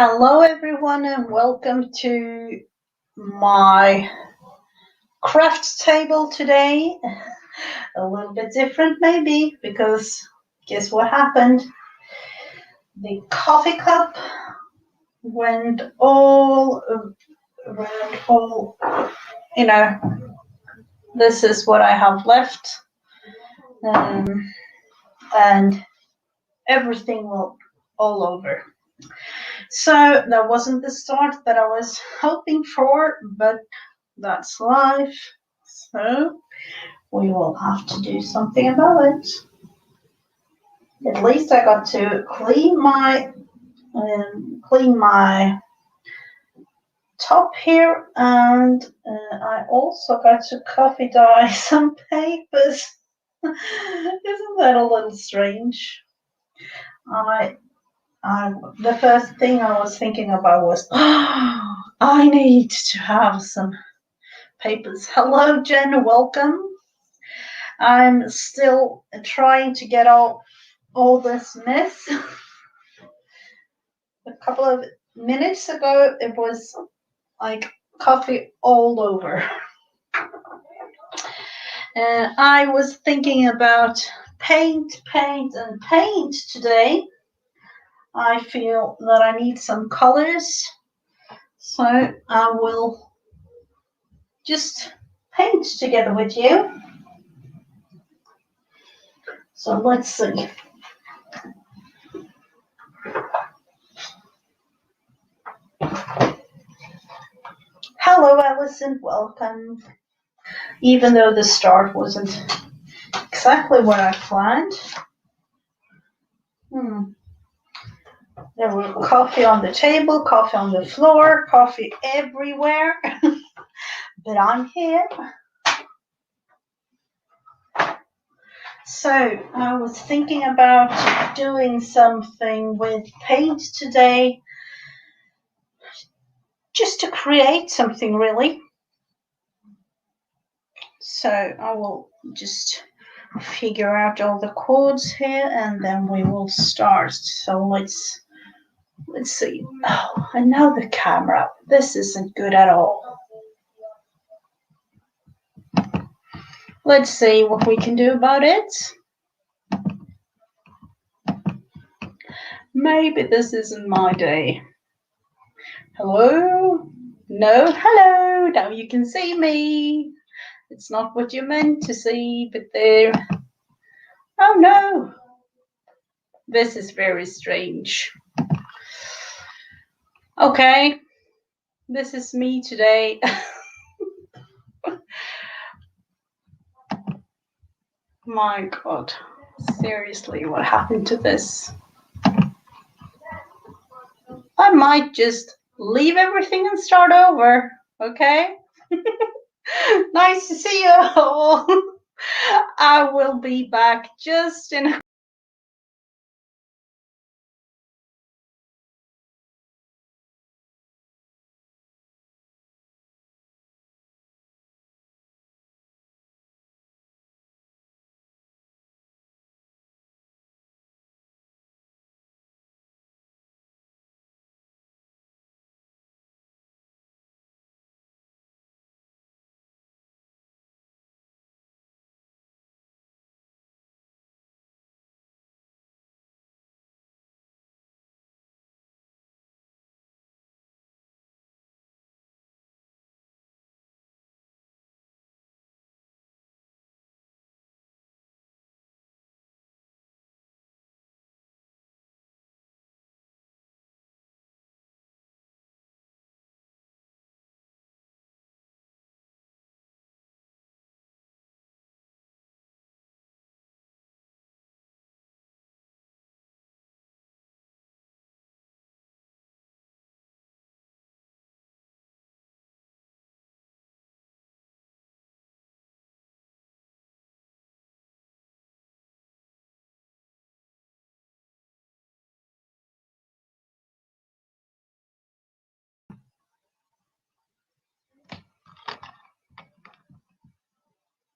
Hello everyone and welcome to my craft table today. A little bit different maybe because guess what happened? The coffee cup went all around this is what I have left, and everything will all over. So that wasn't the start that I was hoping for, but that's life. So we will have to do something about it. At least I got to clean my top here, and I also got to coffee dye some papers. Isn't that a little strange? The first thing I was thinking about was, I need to have some papers. Hello, Jen, welcome. I'm still trying to get all this mess. A couple of minutes ago, it was like coffee all over. And I was thinking about paint today. I feel that I need some colors, so I will just paint together with you. So let's see. Hello, Alison, welcome. Even though the start wasn't exactly what I planned. There was coffee on the table, coffee on the floor, coffee everywhere. But I'm here. So I was thinking about doing something with paint today, just to create something really. So I will just figure out all the chords here and then we will start. So let's see. Oh, another camera. This isn't good at all. Let's see what we can do about it. Maybe this isn't my day. Hello? No, hello. Now you can see me. It's not what you meant to see, but there. Oh no. This is very strange. Okay. This is me today. My God. Seriously, what happened to this? I might just leave everything and start over, okay? Nice to see you all. I will be back just in a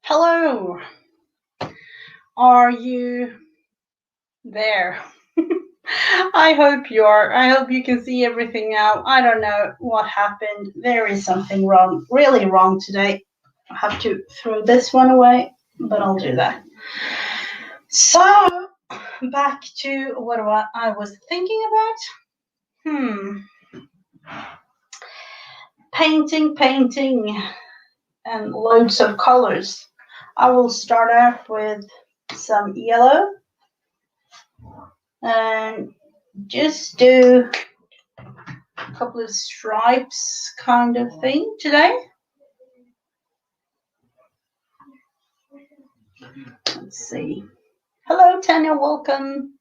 Hello. Are you there? I hope you are. I hope you can see everything now. I don't know what happened. There is something wrong, really wrong today. I have to throw this one away, but I'll do that. So, back to what I was thinking about. Painting, and loads of colors. I will start off with some yellow and just do a couple of stripes kind of thing today. Let's see. Hello, Tanya, welcome.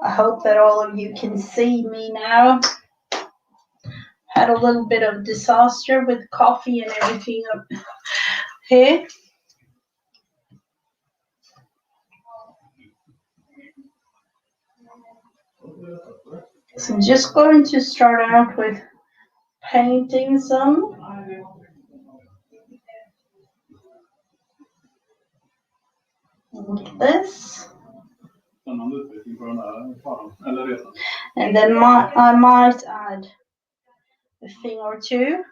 I hope that all of you can see me now. Had a little bit of disaster with coffee and everything up here. So I'm just going to start out with painting some. Like this. And then I might add a thing or two.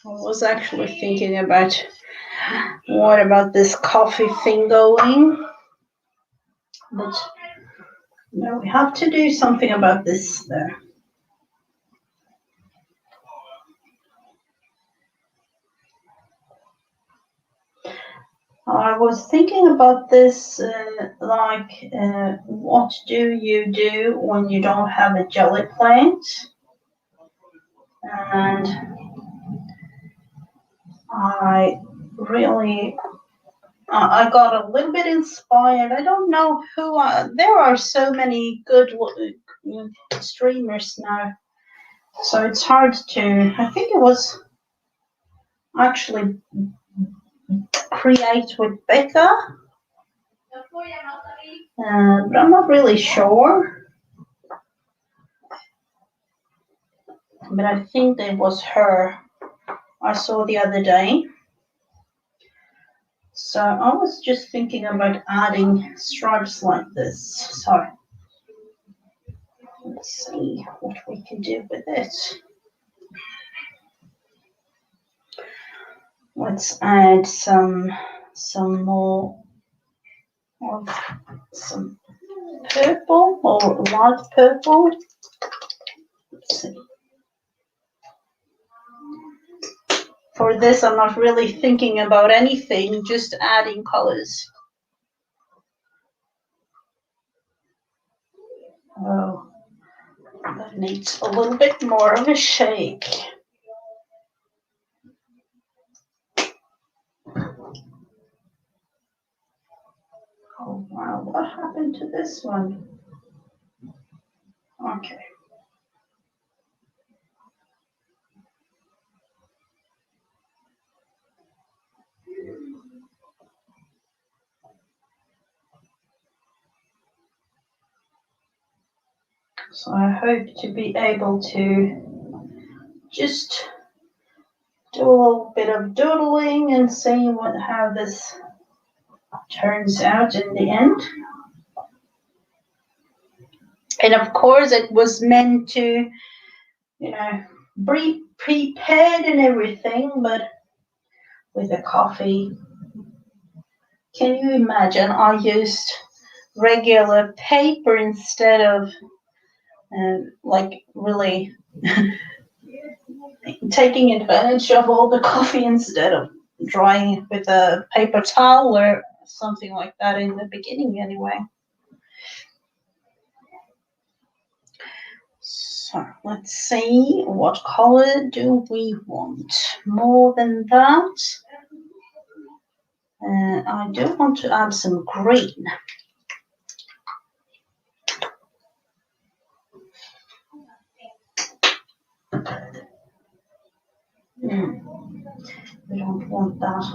I was actually thinking about what about this coffee thing going, but no, we have to do something about this there. I was thinking about this, what do you do when you don't have a jelly plant? And I got a little bit inspired. I don't know who. There are so many good streamers now, so it's hard to. I think it was actually Create with Becca, but I'm not really sure. But I think it was her I saw the other day. So I was just thinking about adding stripes like this. So let's see what we can do with it. Let's add some more of some purple or light purple. Let's see. For this, I'm not really thinking about anything, just adding colors. Oh, that needs a little bit more of a shake. Oh wow, what happened to this one? Okay. So I hope to be able to just do a little bit of doodling and see how this turns out in the end. And of course it was meant to, be prepared and everything, but with the coffee, can you imagine? I used regular paper instead of really taking advantage of all the coffee instead of drying it with a paper towel or something like that in the beginning anyway. So let's see, what color do we want? More than that. I do want to add some green. We don't want that.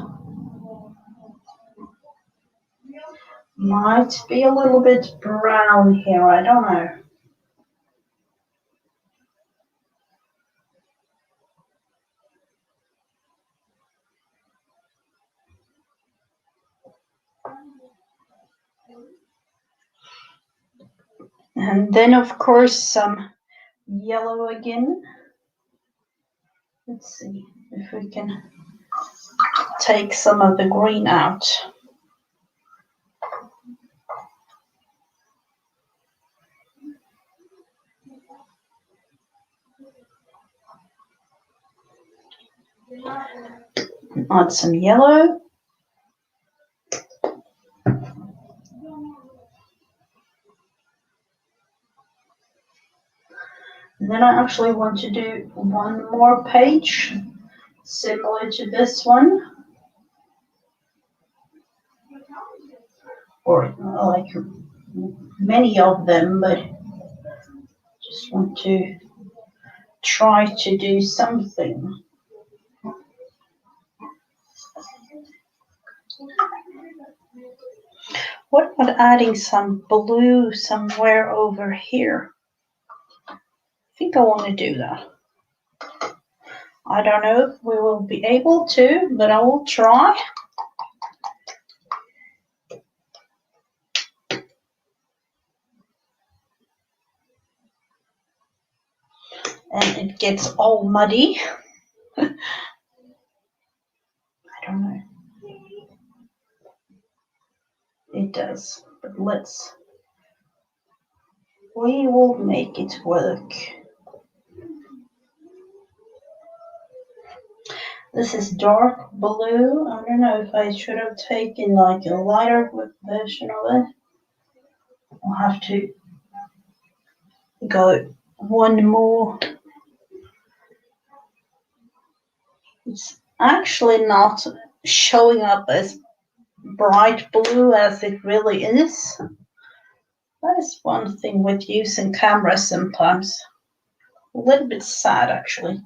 Might be a little bit brown here, I don't know. And then of course some yellow again. Let's see if we can take some of the green out. Add some yellow. And then I actually want to do one more page similar to this one, or like many of them, but just want to try to do something. What about adding some blue somewhere over here? I think I want to do that. I don't know if we will be able to, but I will try. And it gets all muddy. I don't know. It does, but we will make it work. This is dark blue. I don't know if I should have taken like a lighter version of it. I'll have to go one more. It's actually not showing up as bright blue as it really is. That is one thing with using cameras sometimes. A little bit sad actually.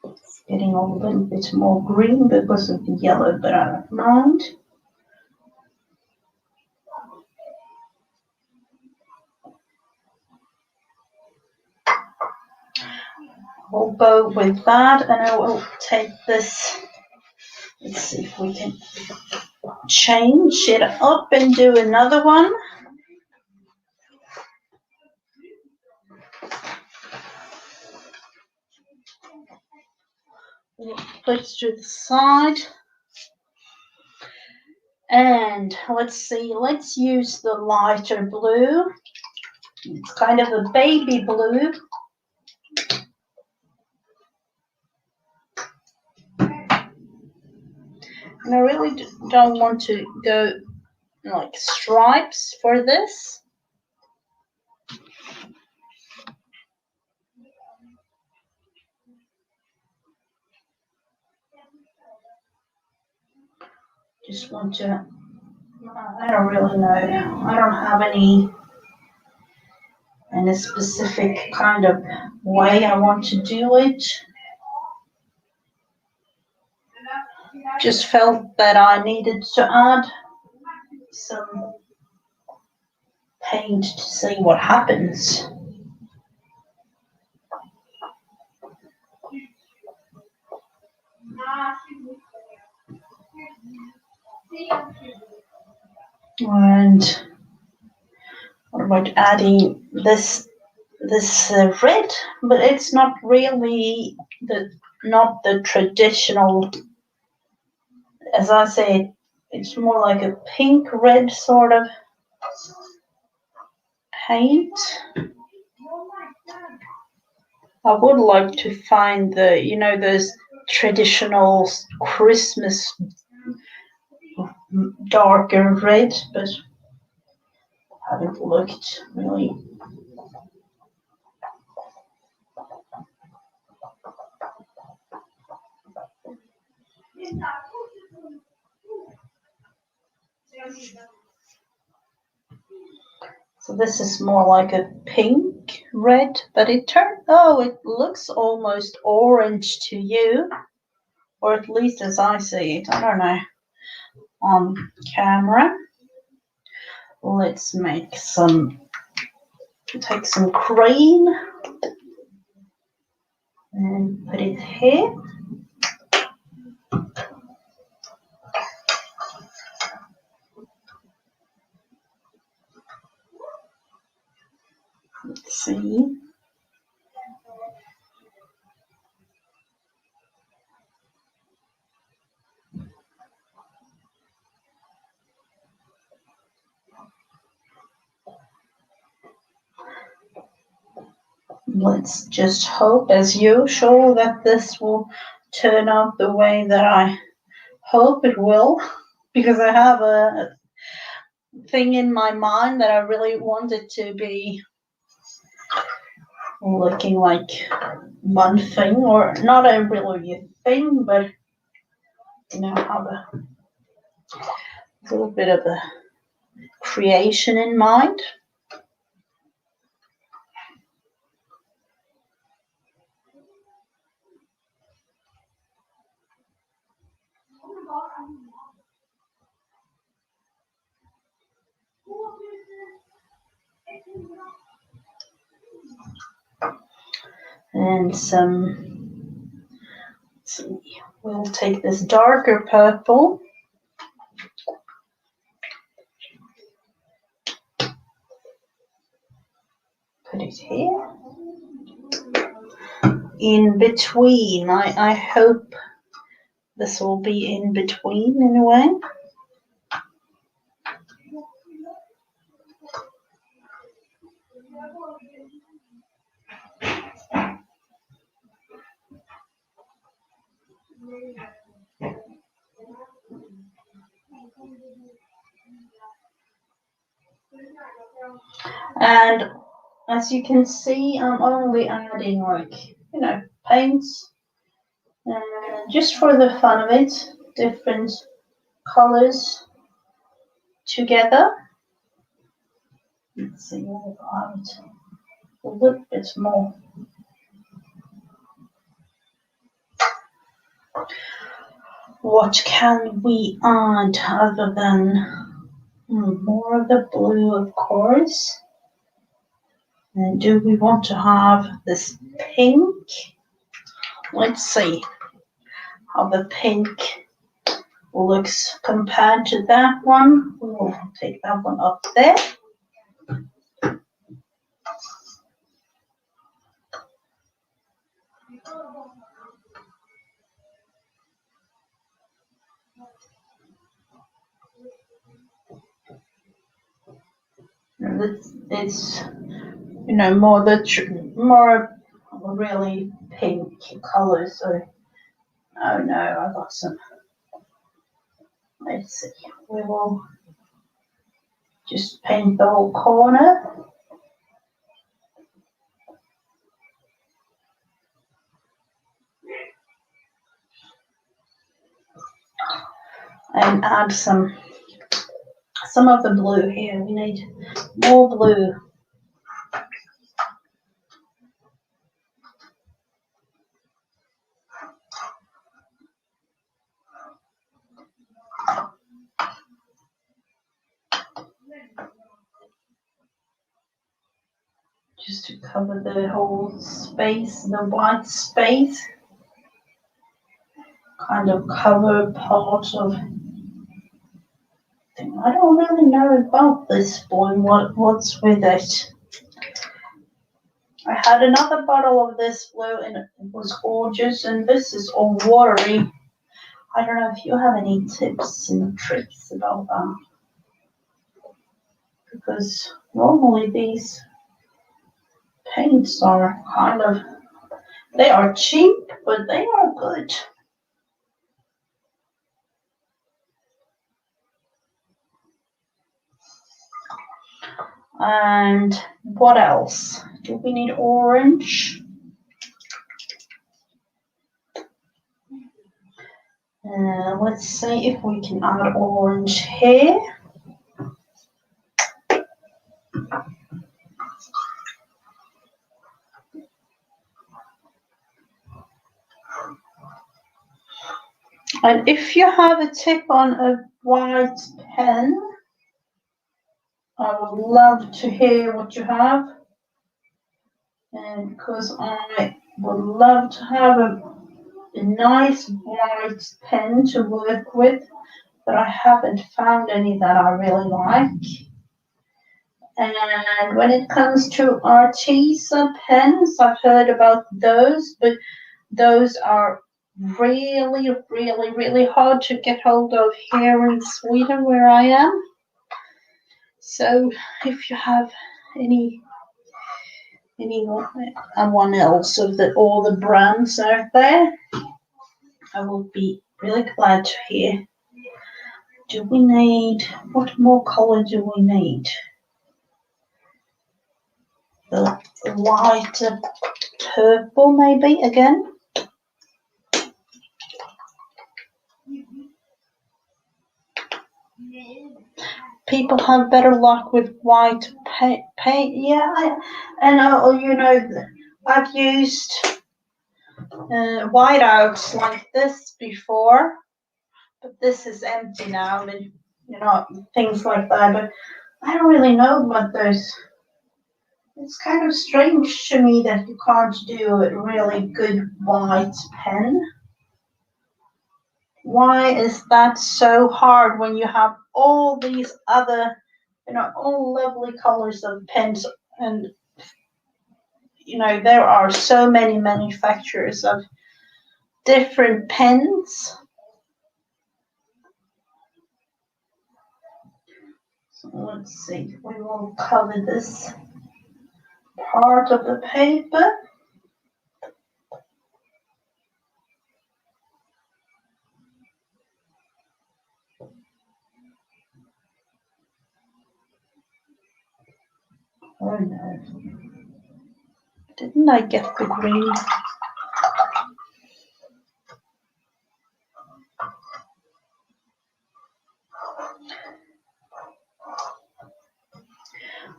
It's getting a little bit more green because of the yellow, but I don't mind. We'll go with that, and I will take this. Let's see if we can change it up and do another one. We'll put it to the side. And let's see, let's use the lighter blue. It's kind of a baby blue. And I really don't want to go like stripes for this. Just want to, I don't really know. I don't have any specific kind of way I want to do it. Just felt that I needed to add some paint to see what happens. And what about adding this red? But it's not really not the traditional. As I say, it's more like a pink red sort of paint. I would like to find those traditional Christmas darker red, but I haven't looked really. So this is more like a pink red, but it looks almost orange to you, or at least as I see it. I don't know. On camera, let's take some green and Put it here. Let's see. Let's just hope, as usual, that this will turn out the way that I hope it will, because I have a thing in my mind that I really want it to be looking like one thing, or not a really thing, but have a little bit of a creation in mind. And let's see, we'll take this darker purple. Put it here. In between, I hope this will be in between in a way. And as you can see, I'm only adding paints, just for the fun of it, different colors together. Let's see, we'll add a little bit more. What can we add other than more of the blue, of course? And do we want to have this pink? Let's see how the pink looks compared to that one. We'll take that one up there. It's more really pink color. So oh no, I got some. Let's see. We will just paint the whole corner. And add some of the blue here. We need more blue. Just to cover the whole space, the white space. Kind of cover part of. I don't really know about this blue. What's with it? I had another bottle of this blue and it was gorgeous, and this is all watery. I don't know if you have any tips and tricks about that. Because normally these paints are they are cheap, but they are good. And what else? Do we need orange? Let's see if we can add orange here. And if you have a tip on a white pen, I would love to hear what you have. And because I would love to have a nice white pen to work with, but I haven't found any that I really like. And when it comes to Arteza pens, I've heard about those, but those are really, really, really hard to get hold of here in Sweden where I am. So if you have anyone else of all the brands out there, I will be really glad to hear. Do we need, what more color do we need? The white purple maybe again? People have better luck with white paint. Yeah, and I've used whiteouts like this before, but this is empty now, and things like that. But I don't really know about those. It's kind of strange to me that you can't do a really good white pen. Why is that so hard when you have all these other, all lovely colors of pens? And, there are so many manufacturers of different pens. So let's see, we will cover this part of the paper. Oh no. Didn't I get the green?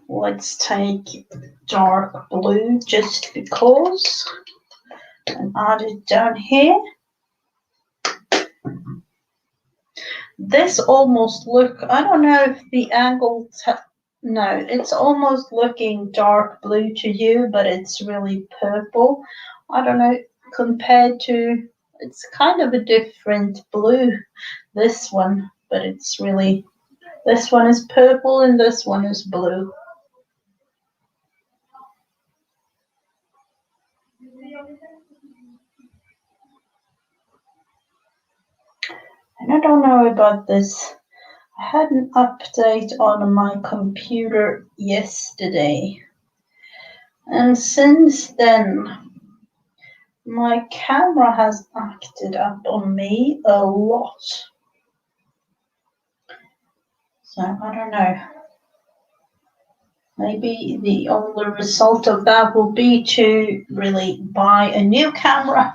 Let's take dark blue just because and add it down here. This almost I don't know if the angle, no, it's almost looking dark blue to you, but it's really purple. I don't know, compared to, it's kind of a different blue, this one, but it's really, this one is purple and this one is blue. And I don't know about this. I had an update on my computer yesterday. And since then, my camera has acted up on me a lot. So I don't know. Maybe the only result of that will be to really buy a new camera.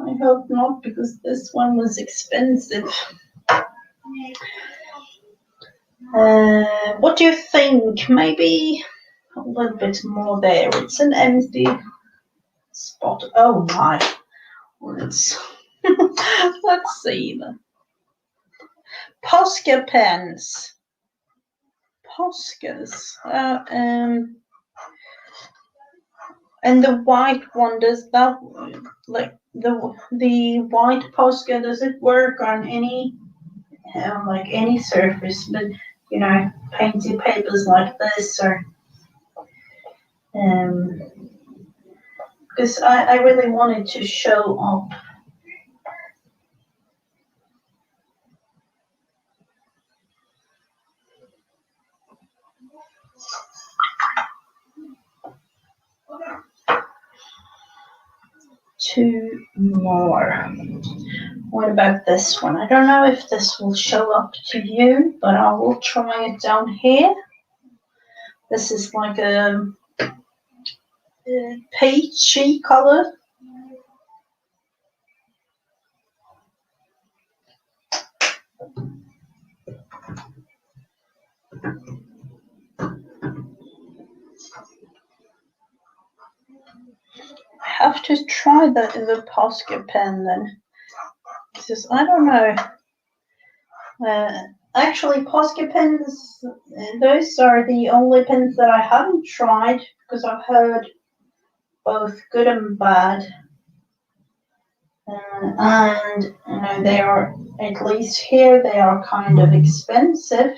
I hope not, because this one was expensive. What do you think? Maybe a little bit more there. It's an empty spot. Oh my. Let's see. Posca pens. Poscas. And the white one, does that, like the white Posca, does it work on any like any surface? But painted papers like this, or because I really wanted to show up. Two more. What about this one? I don't know if this will show up to you, but I will try it down here. This is like a peachy color. I have to try that in the Posca pen then, because I don't know. Actually, Posca pens, those are the only pens that I haven't tried, because I've heard both good and bad. And you know, they are, at least here, they are kind of expensive.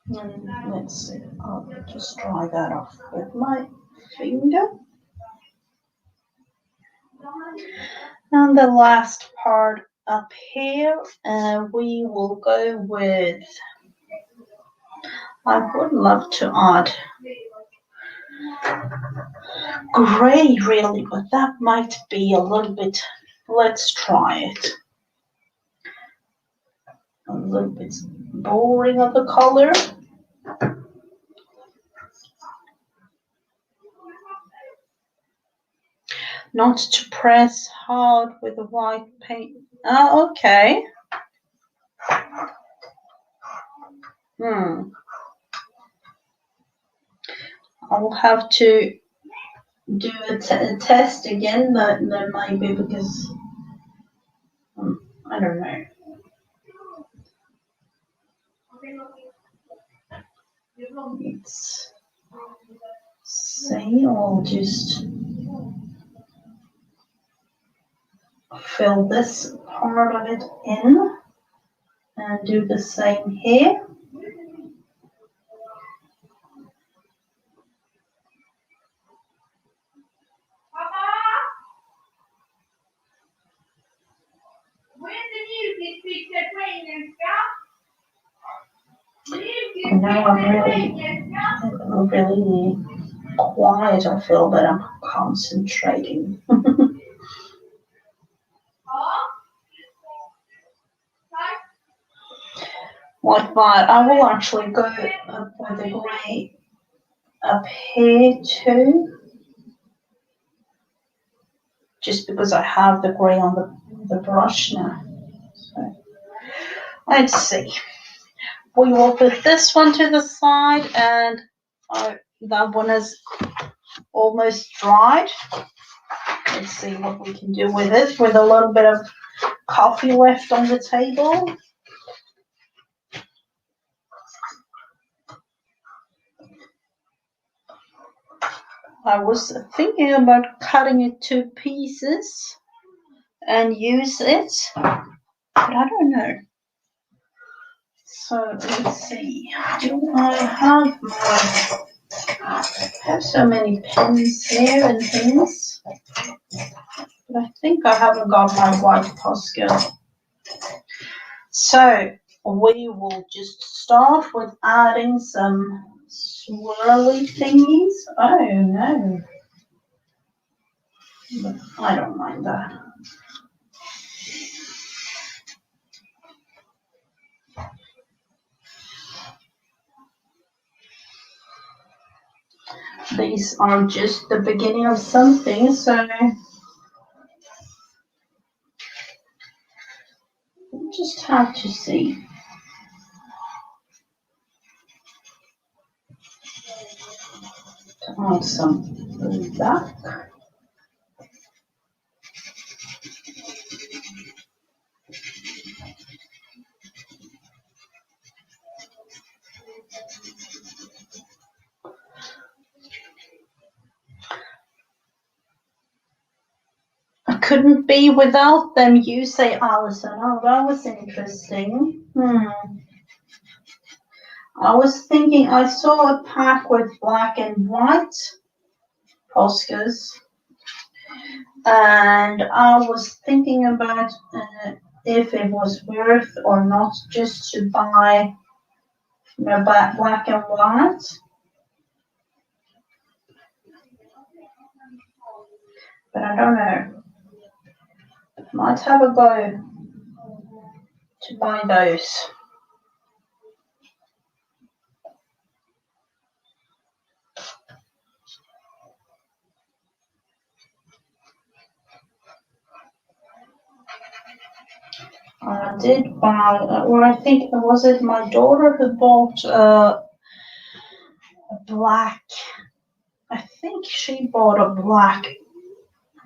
And let's see, I'll just dry that off with my finger. And the last part up here, we will go with, I would love to add gray really, but that might be a little bit, let's try it. A little bit boring of the color. Not to press hard with the white paint. Oh, okay. I'll have to do a test again, but then maybe because I don't know. Let's see. I'll just fill this part of it in and do the same here. And now I'm really quiet. I feel that I'm concentrating. Like that, I will actually go up with the grey up here too, just because I have the grey on the brush now. So let's see. We will put this one to the side, and that one is almost dried. Let's see what we can do with it with a little bit of coffee left on the table. I was thinking about cutting it to pieces and use it, but I don't know. So let's see. Do I have my? I have so many pens here and things, but I think I haven't got my white Posca. So we will just start with adding some swirly thingies. Oh no, but I don't mind that. These are just the beginning of something, so we just have to see. To add some black. I couldn't be without them, you say, Alison. Oh, that was interesting. I was thinking, I saw a pack with black and white Poscas, and I was thinking about if it was worth or not just to buy black and white. But I don't know. Might have a go to buy those. I did buy, or I think, was it my daughter who bought a black I think she bought a black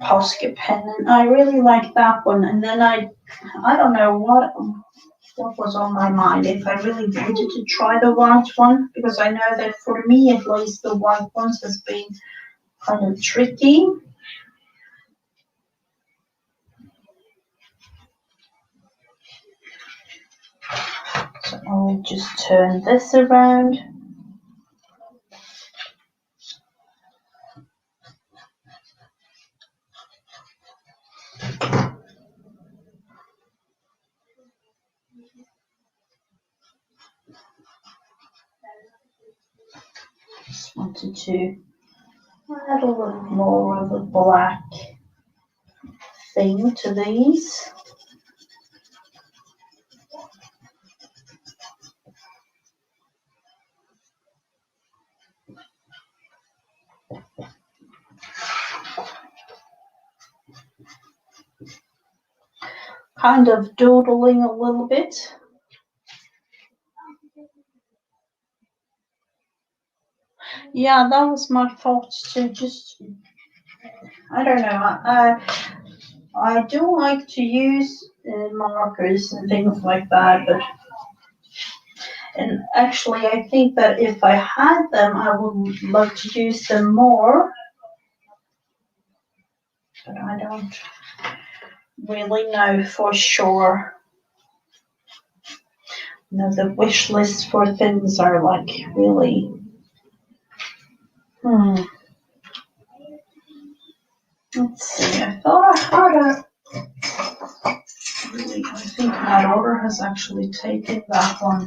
Posca pen, and I really like that one. And then I don't know what was on my mind, if I really wanted to try the white one, because I know that for me at least the white ones has been kind of tricky. So I'll just turn this around. Just wanted to add a little more of a black thing to these. Kind of doodling a little bit. Yeah, that was my thought to just, I don't know, I do like to use markers and things like that, but, and actually I think that if I had them, I would love to use them more, but I don't really know for sure. You know, the wish list for things are like really, let's see, I thought I had I think my daughter has actually taken that one.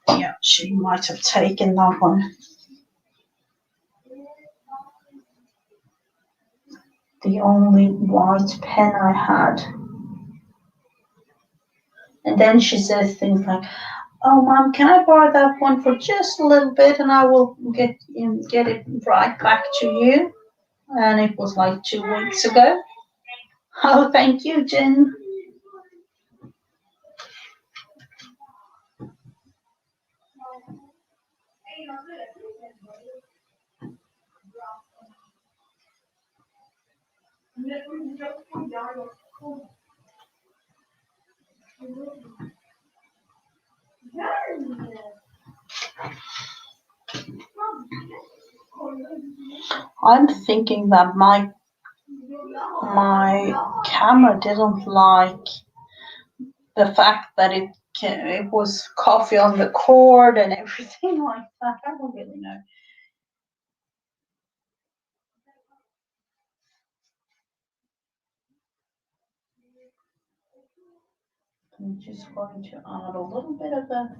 Yeah, she might have taken that one. The only white pen I had. And then she says things like, "Oh, Mom, can I borrow that one for just a little bit, and I will get it right back to you?" And it was like 2 weeks ago. Oh, thank you, Jen. I'm thinking that my camera didn't like the fact that it was coffee on the cord and everything like that. I don't really know. I'm just going to add a little bit of the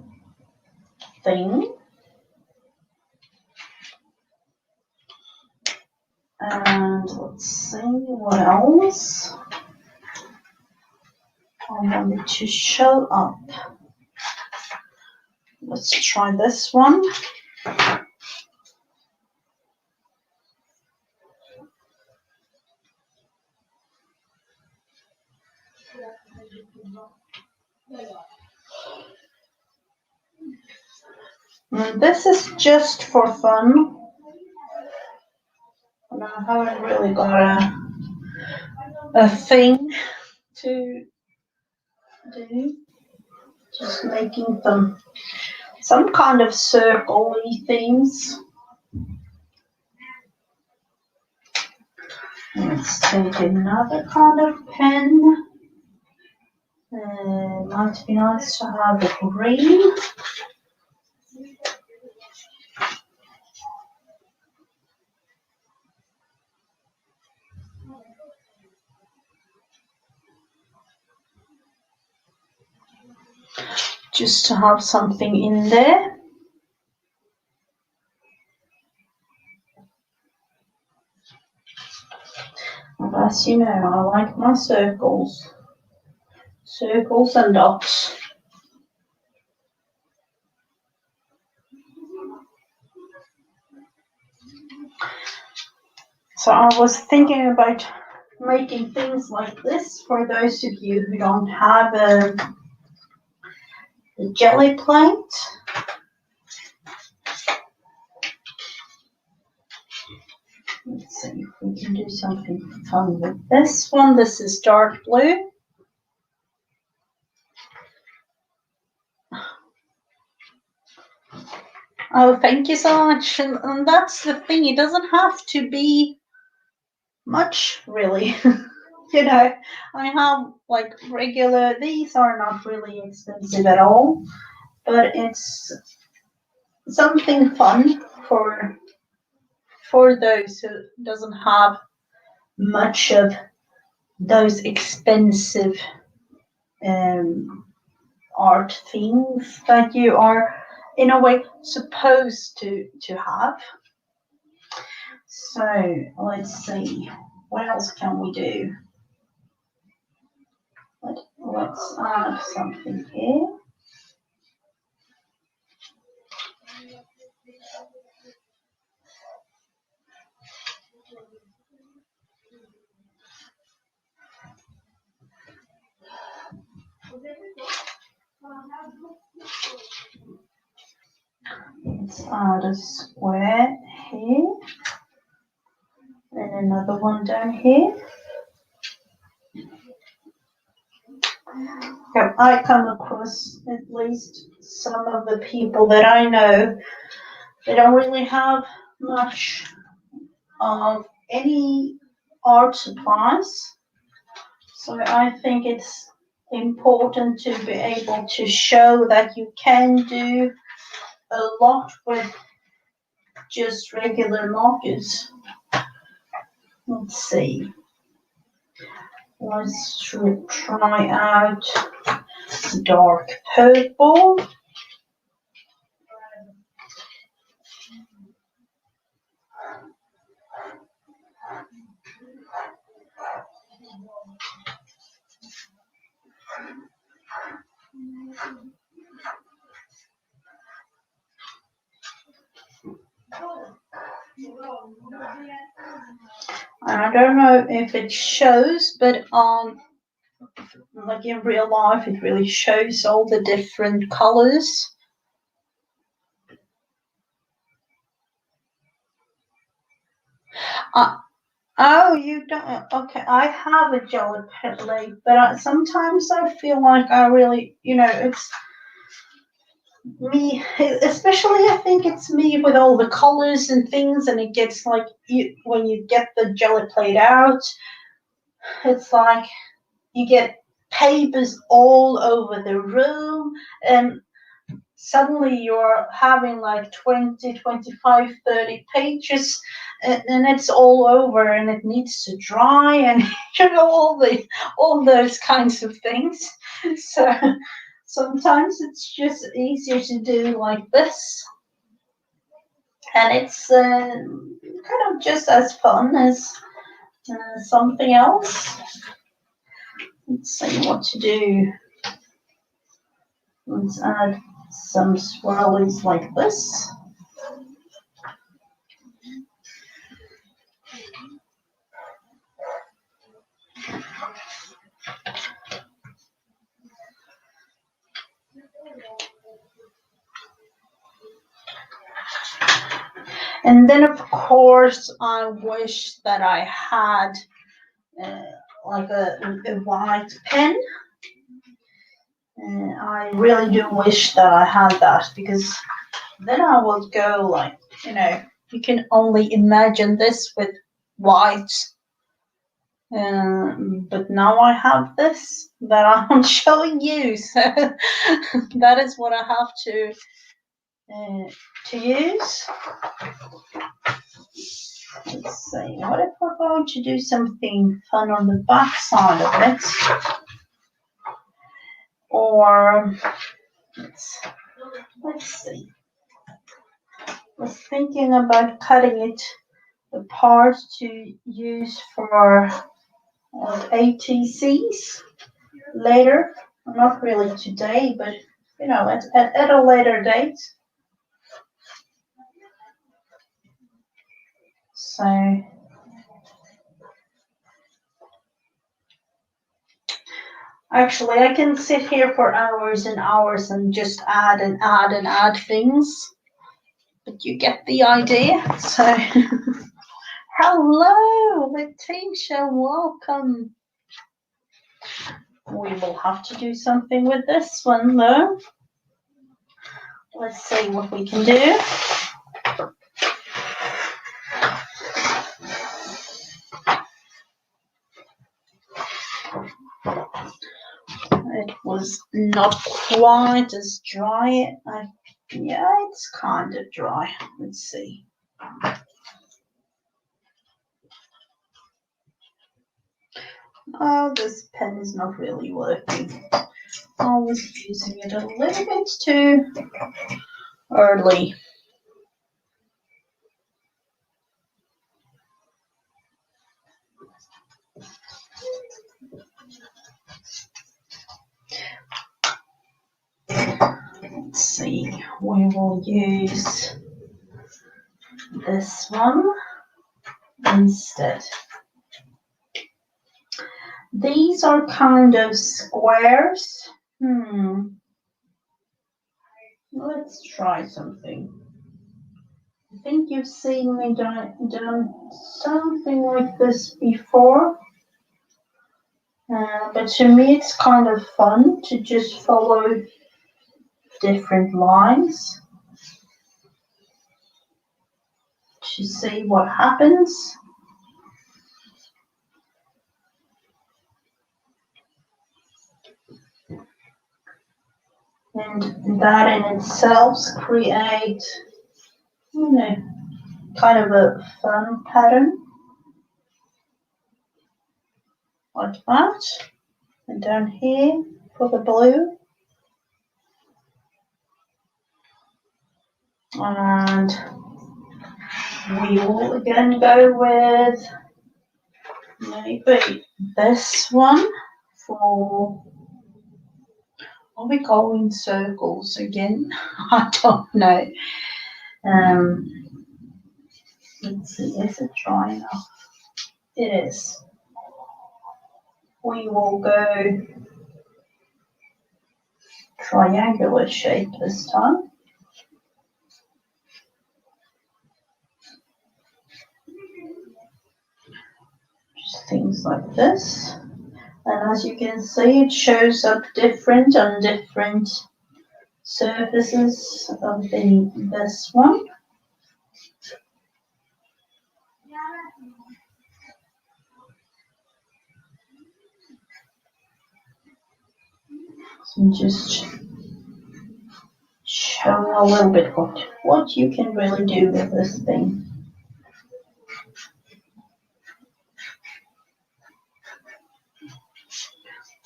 thing. And let's see what else I wanted to show up. Let's try this one. And this is just for fun. And I haven't really got a thing to do. Just making some kind of circle-y things. Let's take another kind of pen. Might be nice to have a green. Just to have something in there. And as you know, I like my circles. Circles and dots. So I was thinking about making things like this for those of you who don't have a jelly plate. Let's see if we can do something fun with this one. This is dark blue. Oh, thank you so much. And that's the thing, it doesn't have to be much, really. You know, I have like regular, these are not really expensive at all, but it's something fun for those who doesn't have much of those expensive art things that you are in a way supposed to have. So let's see, what else can we do? Let's add something here. Let's add a square here and another one down here. I come across at least some of the people that I know, they don't really have much of any art supplies. So I think it's important to be able to show that you can do a lot with just regular markers. Let's see. Let's try out dark purple. I don't know if it shows, but like in real life, it really shows all the different colors. Oh, you don't? Okay, I have a jelly plate, but sometimes I feel like I really, it's me, especially I think it's me with all the colors and things, and it gets like, when you get the jelly plate out, it's like you get papers all over the room, and suddenly you're having like 20, 25, 30 pages, and it's all over and it needs to dry, and all those kinds of things. So sometimes it's just easier to do like this, and it's kind of just as fun as something else. Let's see what to do. Let's add some swirlies like this. And then, of course, I wish that I had like a white pen. I really do wish that I had that, because then I would go like, you can only imagine this with white. But now I have this that I'm showing you, so that is what I have to use. Let's see, what if we're going to do something fun on the back side of it? Or let's see. I was thinking about cutting it apart to use for ATCs later. Not really today, but at a later date. So actually, I can sit here for hours and hours and just add and add and add things, but you get the idea. So Hello, Letitia, welcome. We will have to do something with this one though. Let's see what we can do. It was not quite as dry. Yeah, it's kind of dry. Let's see. Oh, this pen is not really working. I was using it a little bit too early. Let's see, we will use this one instead. These are kind of squares. Let's try something. I think you've seen me done something like this before. But to me it's kind of fun to just follow different lines to see what happens. And that in itself creates, kind of a fun pattern. Like that. And down here for the blue. And we will again go with maybe this one for, are we going circles again? I don't know. Let's see, is it dry enough? It is. We will go triangular shape this time. Just things like this. And as you can see, it shows up different on different surfaces of this one. So just show a little bit what you can really do with this thing.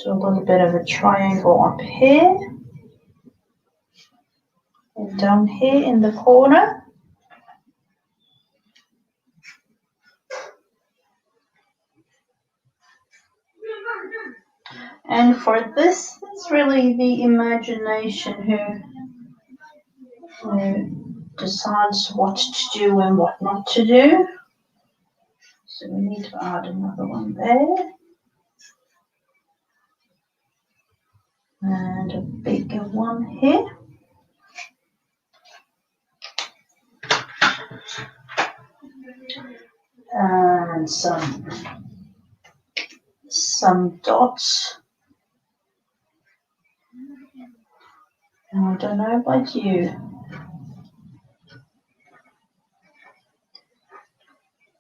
Do a little bit of a triangle up here and down here in the corner. And for this, it's really the imagination who decides what to do and what not to do. So we need to add another one there. And a bigger one here. And some dots. I don't know about you.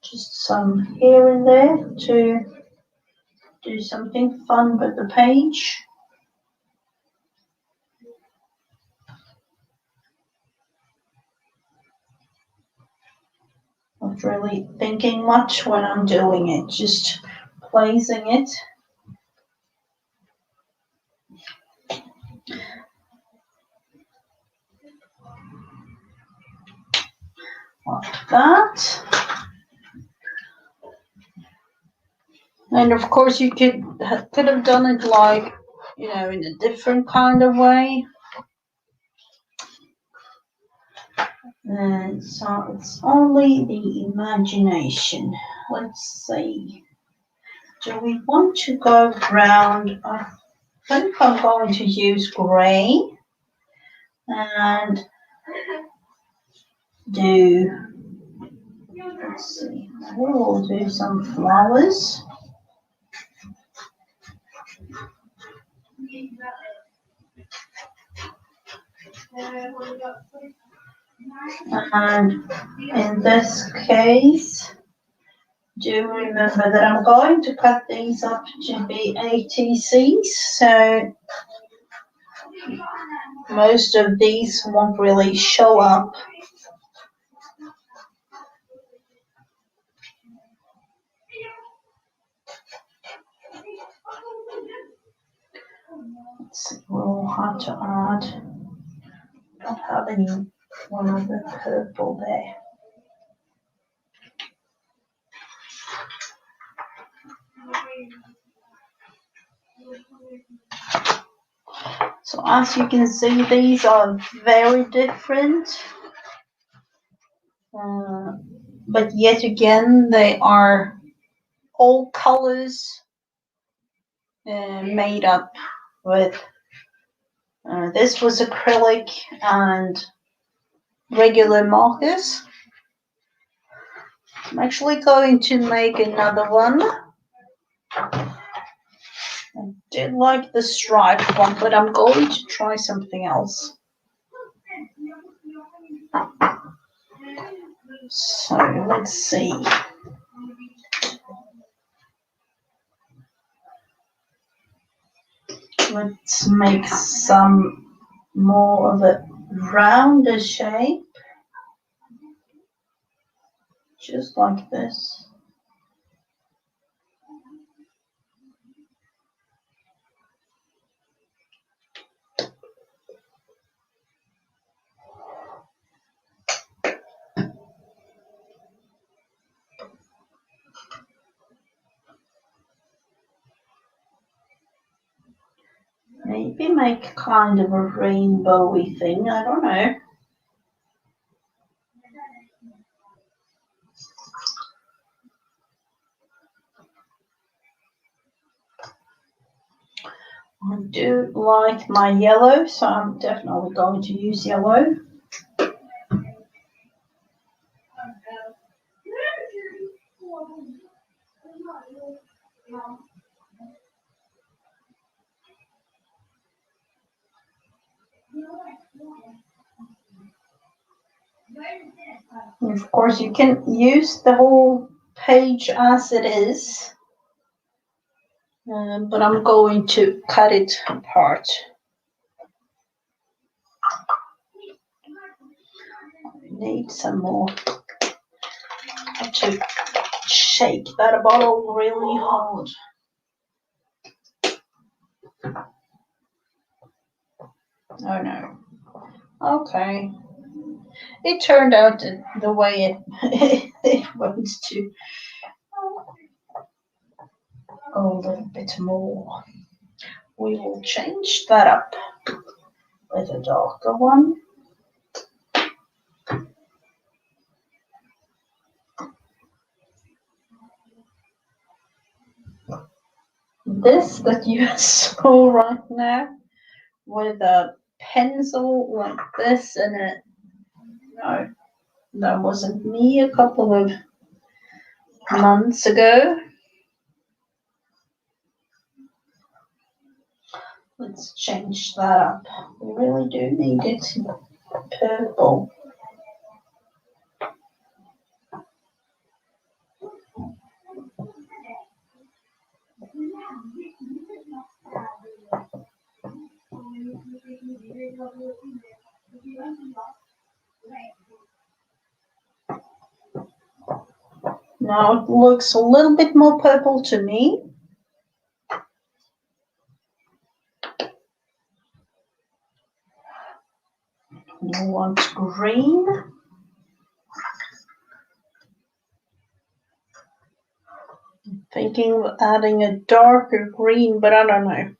Just some here and there to do something fun with the page. Not really thinking much when I'm doing it, just placing it. Like that. And of course you could have done it like, in a different kind of way. And so it's only the imagination. Let's see. Do we want to go round? I think I'm going to use grey and do Let's see. We'll do some flowers. And in this case, do remember that I'm going to cut these up to be ATCs, so most of these won't really show up. Let's see, we'll have to add, don't have any one of the purple there. So as you can see, these are very different, but yet again, they are all colors made up with, this was acrylic and regular markers. I'm actually going to make another one. I did like the striped one, but I'm going to try something else. So let's see. Let's make some more of a rounder shape, just like this. Maybe make kind of a rainbowy thing, I don't know. I do like my yellow, so I'm definitely going to use yellow. Of course, you can use the whole page as it is, but I'm going to cut it apart. I need some more. I have to shake that bottle really hard. Oh no. Okay. It turned out the way it wants to. A little bit more. We will change that up with a darker one. This that you saw right now with a pencil like this and it, no, that wasn't me a couple of months ago. Let's change that up. We really do need it purple. Now it looks a little bit more purple to me. You want green. Thinking of adding a darker green, but I don't know.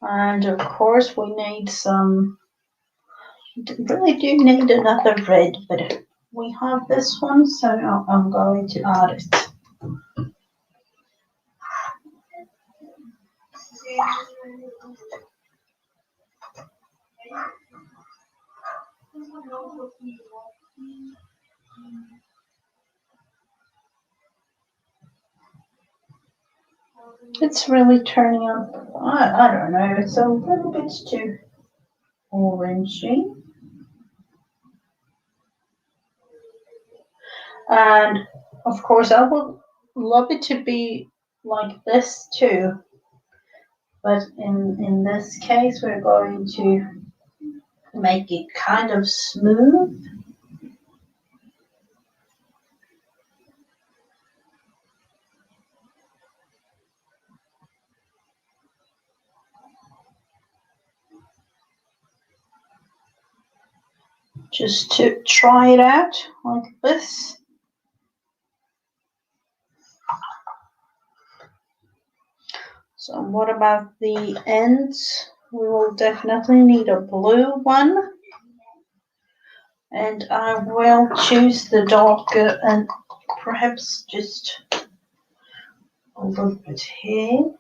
And of course we need some, really do need another red, but we have this one, so I'm going to add it. It's really turning up, I don't know, it's a little bit too orangey. And of course I would love it to be like this too, but in this case we're going to make it kind of smooth. Just to try it out like this. So what about the ends? We will definitely need a blue one. And I will choose the darker and perhaps just a little bit here.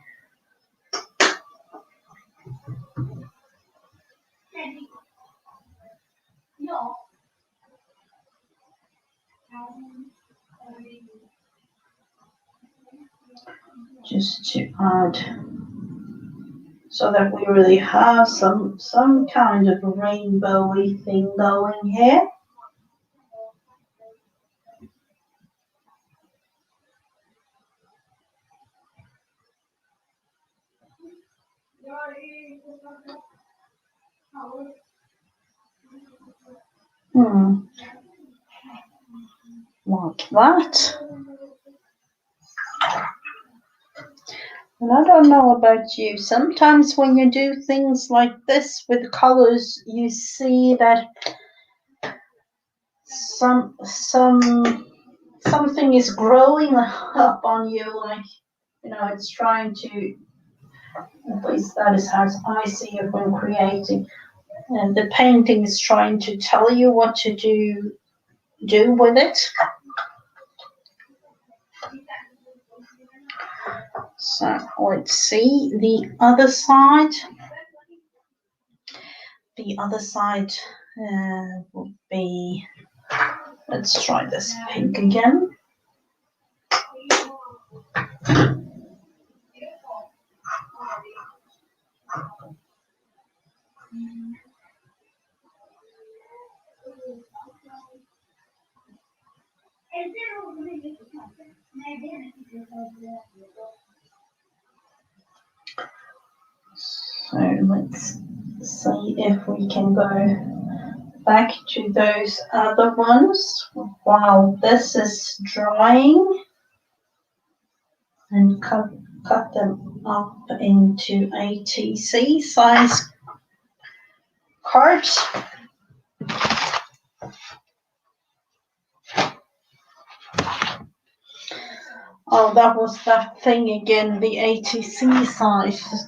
Just to add, so that we really have some kind of rainbowy thing going here. Like that. And I don't know about you, sometimes when you do things like this with colors, you see that something is growing up on you, like, it's trying to, at least that is how I see it when creating. And the painting is trying to tell you what to do with it. So let's see the other side. The other side would be, let's try this pink again. So let's see if we can go back to those other ones while this is drying and cut them up into ATC size cards. Oh, that was that thing again, the ATC size.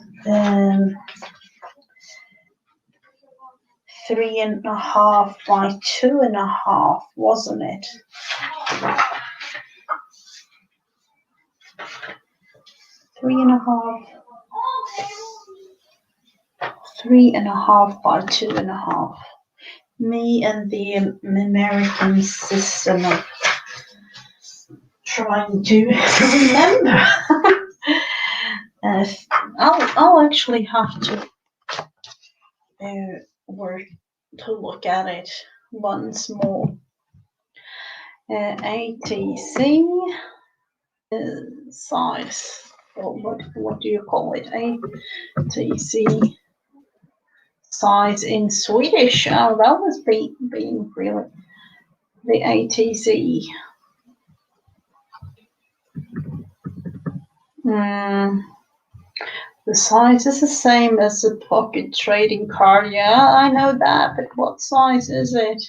3.5 by 2.5, wasn't it? Three and a half by 2.5. Me and the American system of trying to remember. I'll actually have to work to look at it once more. ATC size. Well, what do you call it? ATC size in Swedish. Oh, that was being really the ATC. The size is the same as the pocket trading card. Yeah, I know that, but what size is it?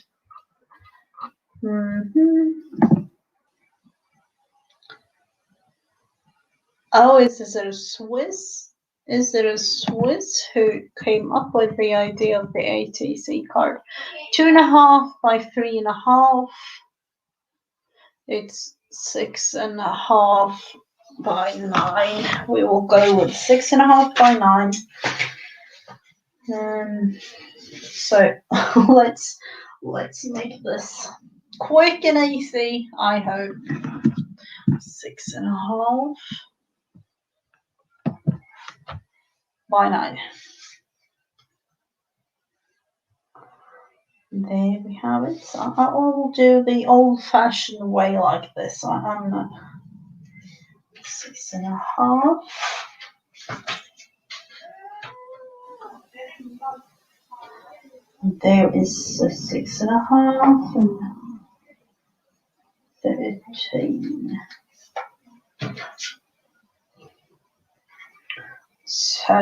Oh, is this a Swiss Is it a Swiss who came up with the idea of the ATC card? 2.5 by 3.5. It's 6.5 by 9. We will go with 6.5 by 9. So let's make this quick and easy, I hope. 6.5 by 9. There we have it. So I will do the old-fashioned way like this. I'm not 6.5. There is a 6.5 and 13. So,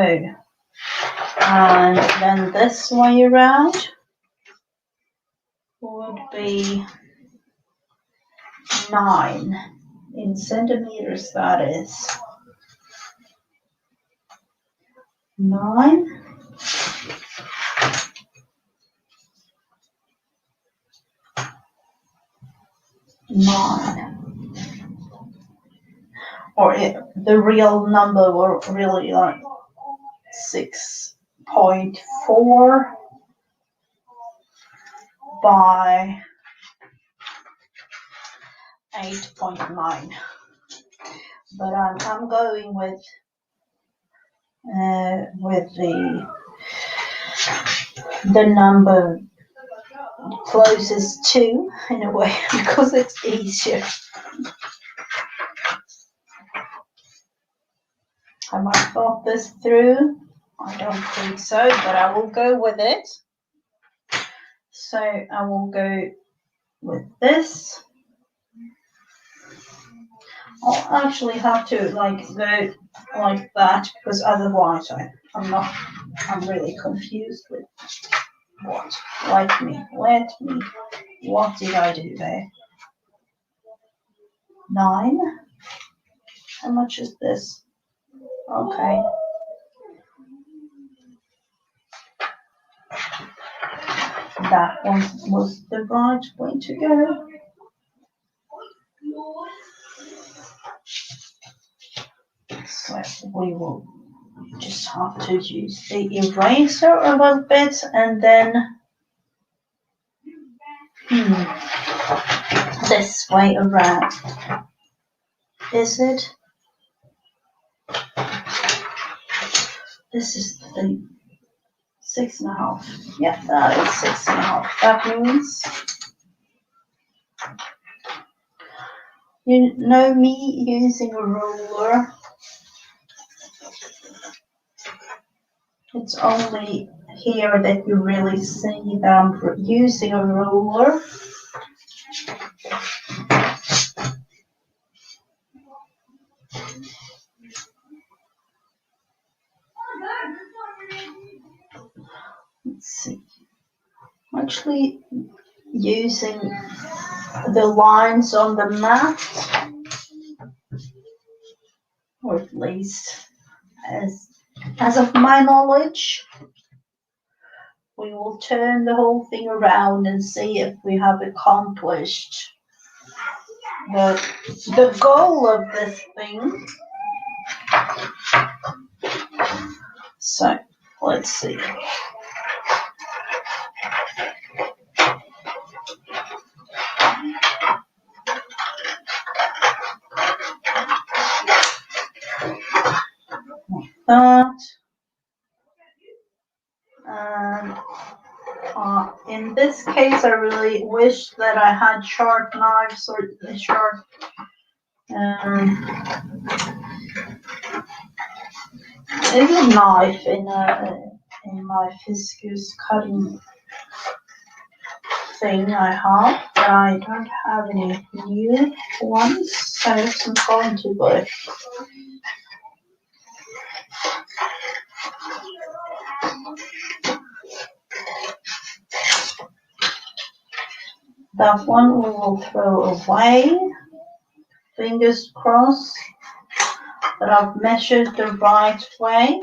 and then this way around would be 9 in centimeters, that is. 9. Or the real number were really like 6.4 by 8.9. But I'm going with the number closest to, in a way, because it's easier. Have I thought this through? I don't think so, but I will go with it. So I will go with this. I'll actually have to go like that, because otherwise I'm really confused with what. Let me, what did I do there? 9? How much is this? Okay. That one was the right way to go. So we will just have to use the eraser a little bit and then this way around. Is it? This is the 6.5. Yeah, that is 6.5. That means, you know me using a ruler. It's only here that you really see that I'm using a ruler. Let's see. I'm actually using the lines on the mat, or at least as of my knowledge. We will turn the whole thing around and see if we have accomplished the goal of this thing. So let's see. That. And in this case, I really wish that I had sharp knives or sharp maybe a knife in my Fiskus cutting thing I have, but I don't have any new ones, so I'm going to buy. That one we will throw away. Fingers crossed. that I've measured the right way.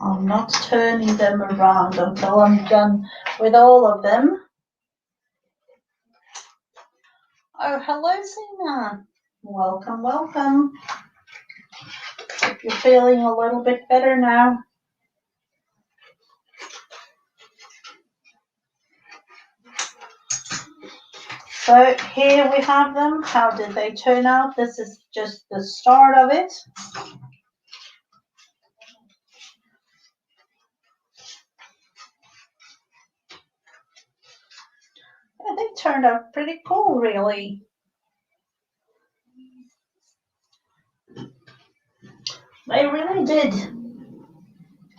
I'm not turning them around until I'm done with all of them. Oh, hello, Zena. Welcome, welcome. Hope you're feeling a little bit better now. So here we have them. How did they turn out? This is just the start of it. Yeah, they turned out pretty cool, really. They really did.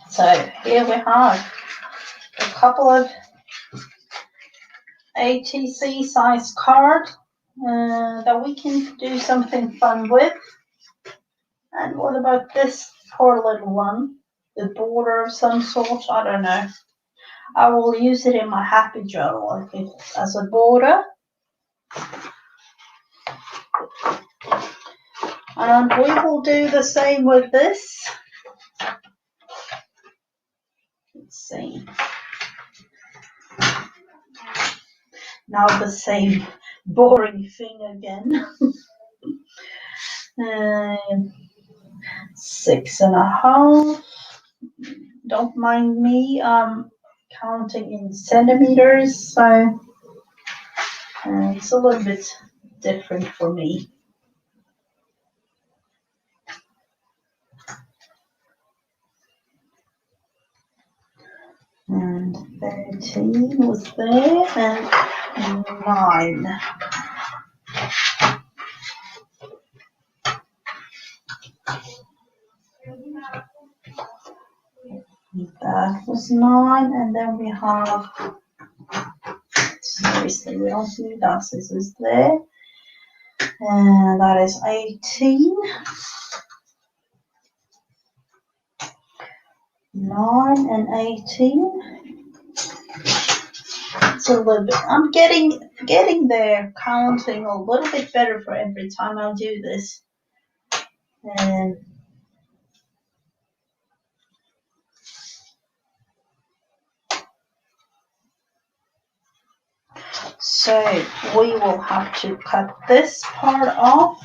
So here we have a couple of ATC size cards that we can do something fun with. And what about this poor little one? The border of some sort? I don't know. I will use it in my happy journal as a border. And we will do the same with this. Let's see. Now the same boring thing again. 6.5. Don't mind me. Counting in centimeters, so it's a little bit different for me. And 13 was there, and 9. That was 9, and then we have, seriously, we don't need that scissors there. And that is 18. 9 and 18. It's a little bit, I'm getting there, counting a little bit better for every time I do this. And so we will have to cut this part off.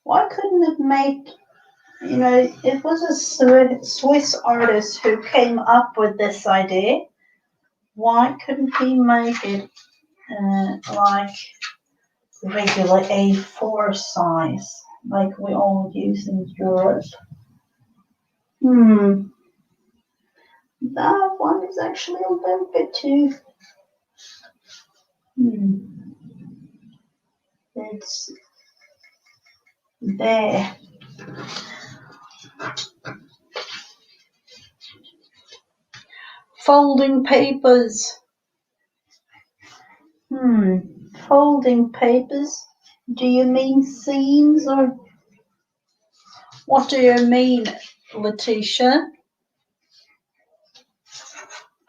Why couldn't it make, it was a Swiss artist who came up with this idea. Why couldn't he make it like regular A4 size, like we all use in Europe? That one is actually a little bit too. It's there. Folding papers. Folding papers. Do you mean seams, or what do you mean, Letitia?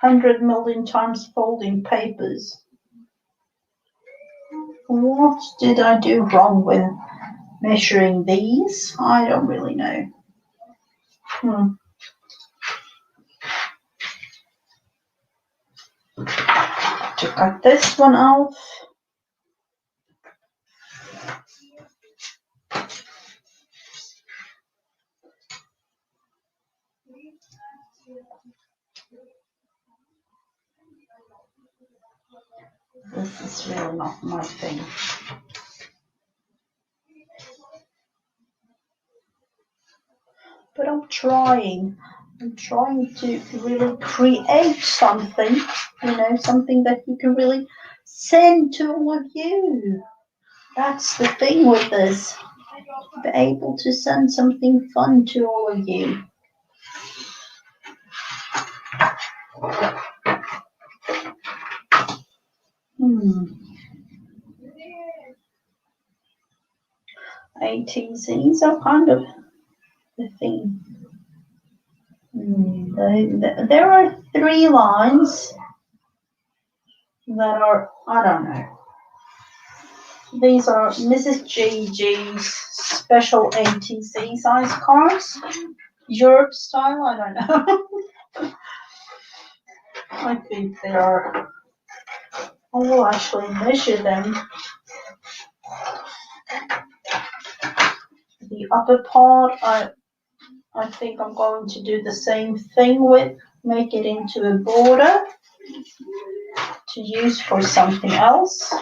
100 million times folding papers. What did I do wrong with measuring these? I don't really know. To cut this one off. This is really not my thing. But I'm trying. I'm trying to really create something, something that you can really send to all of you. That's the thing with this. Be able to send something fun to all of you. ATCs are kind of the thing. There are 3 lines that are, I don't know. These are Mrs. GG's special ATC size cards. Europe style, I don't know. I think they are. I will actually measure them. The upper part, I think I'm going to do the same thing with, make it into a border to use for something else.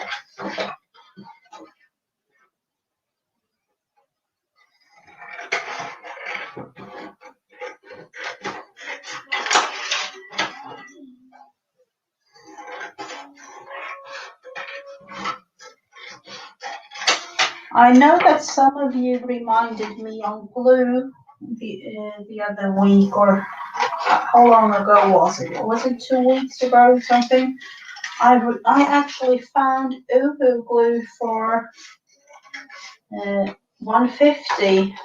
I know that some of you reminded me on glue the other week, or how long ago was it? Was it 2 weeks ago or something? I actually found Uhu glue for 150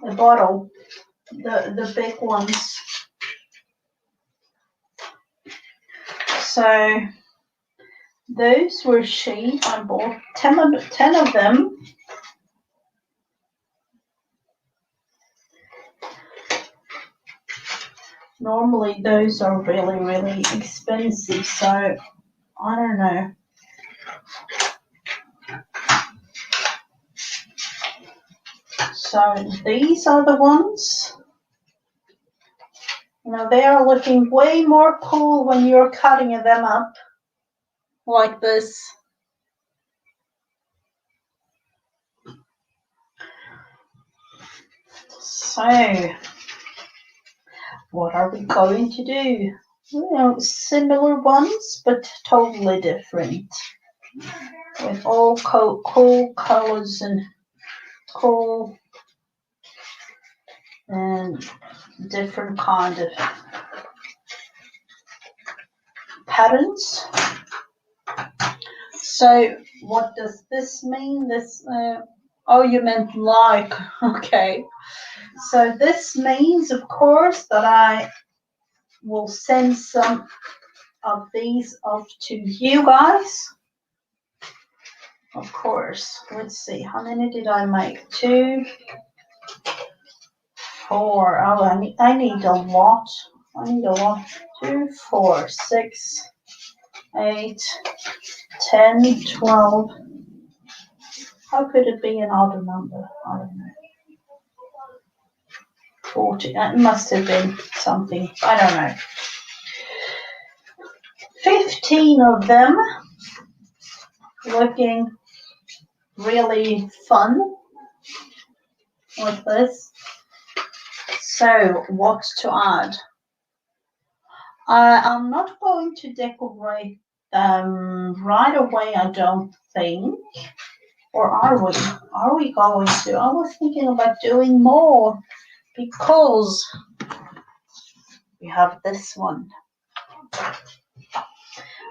a bottle, the big ones. So those were cheap. I bought 10 of them. Normally those are really, really expensive, so I don't know. So these are the ones. Now they are looking way more cool when you're cutting them up like this. So what are we going to do? Similar ones, but totally different. With all cool colors and cool and different kind of patterns. So what does this mean? This oh, you meant like. Okay. So this means, of course, that I will send some of these off to you guys. Of course. Let's see. How many did I make? 2, 4. Oh, I need a lot. I need a lot. 2, 4, 6, 8, 10, 12. How could it be an odd number? I don't know. 40. It must have been something. I don't know. 15 of them, looking really fun with this. So what to add? I'm not going to decorate them right away, I don't think. Or are we? Are we going to? I was thinking about doing more because we have this one.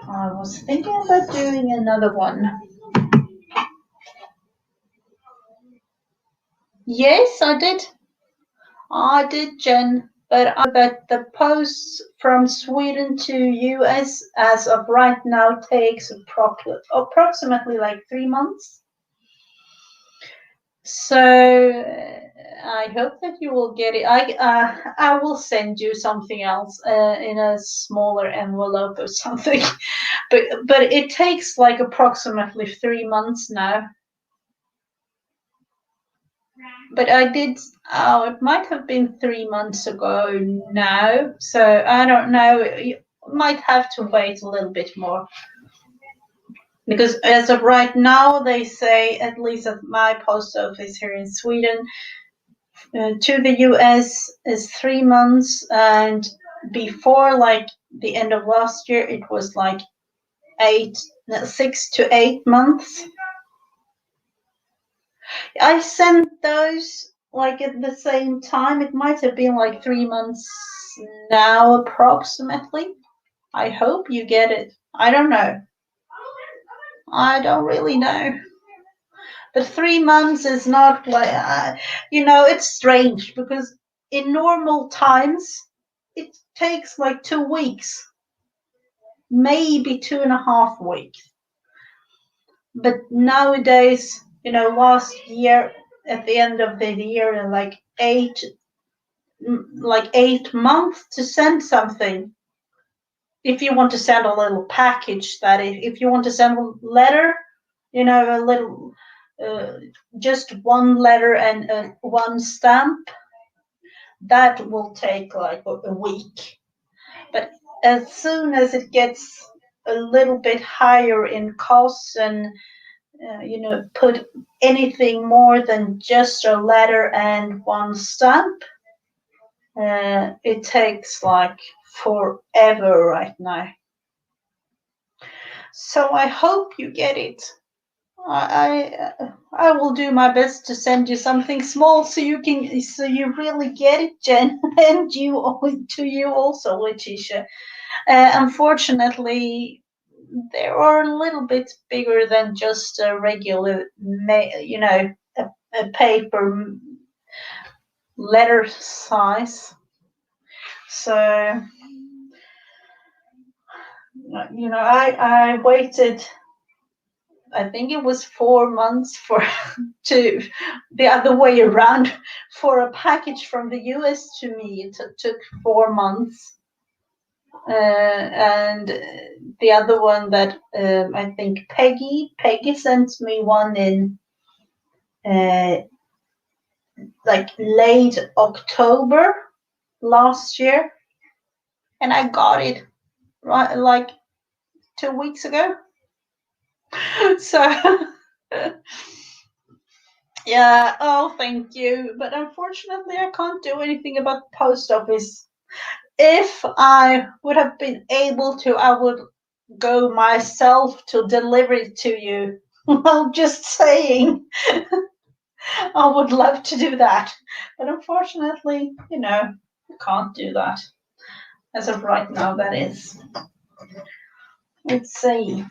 I was thinking about doing another one. Yes, I did. I did, Jen. But I bet the post from Sweden to US as of right now takes approximately like 3 months. So I hope that you will get it. I will send you something else in a smaller envelope or something. But it takes like approximately 3 months now. But I did. Oh, it might have been 3 months ago now. So I don't know. You might have to wait a little bit more. Because as of right now, they say, at least at my post office here in Sweden, to the US is 3 months, and before like the end of last year, it was like 6 to 8 months. I sent those like at the same time. It might have been like 3 months now, approximately. I hope you get it. I don't know. I don't really know. But 3 months is not like, it's strange because in normal times it takes like 2 weeks, maybe 2.5 weeks. But nowadays, last year at the end of the year, like 8 months to send something. If you want to send a little package, that if you want to send a letter, a little, just one letter and one stamp, that will take like a week. But as soon as it gets a little bit higher in costs and put anything more than just a letter and one stamp, it takes like forever right now. So I hope you get it. I will do my best to send you something small so you really get it, Jen, and to you also, Letitia. Unfortunately, they are a little bit bigger than just a regular, a paper letter size. So, I waited. I think it was 4 months to the other way around for a package from the US to me. It took 4 months. And the other one that I think Peggy sent me one in like late October last year, and I got it right like 2 weeks ago. So yeah, oh thank you, but unfortunately I can't do anything about the post office. If I would have been able to, I would go myself to deliver it to you. I'm just saying. I would love to do that, but unfortunately, I can't do that as of right now. That is. Let's see.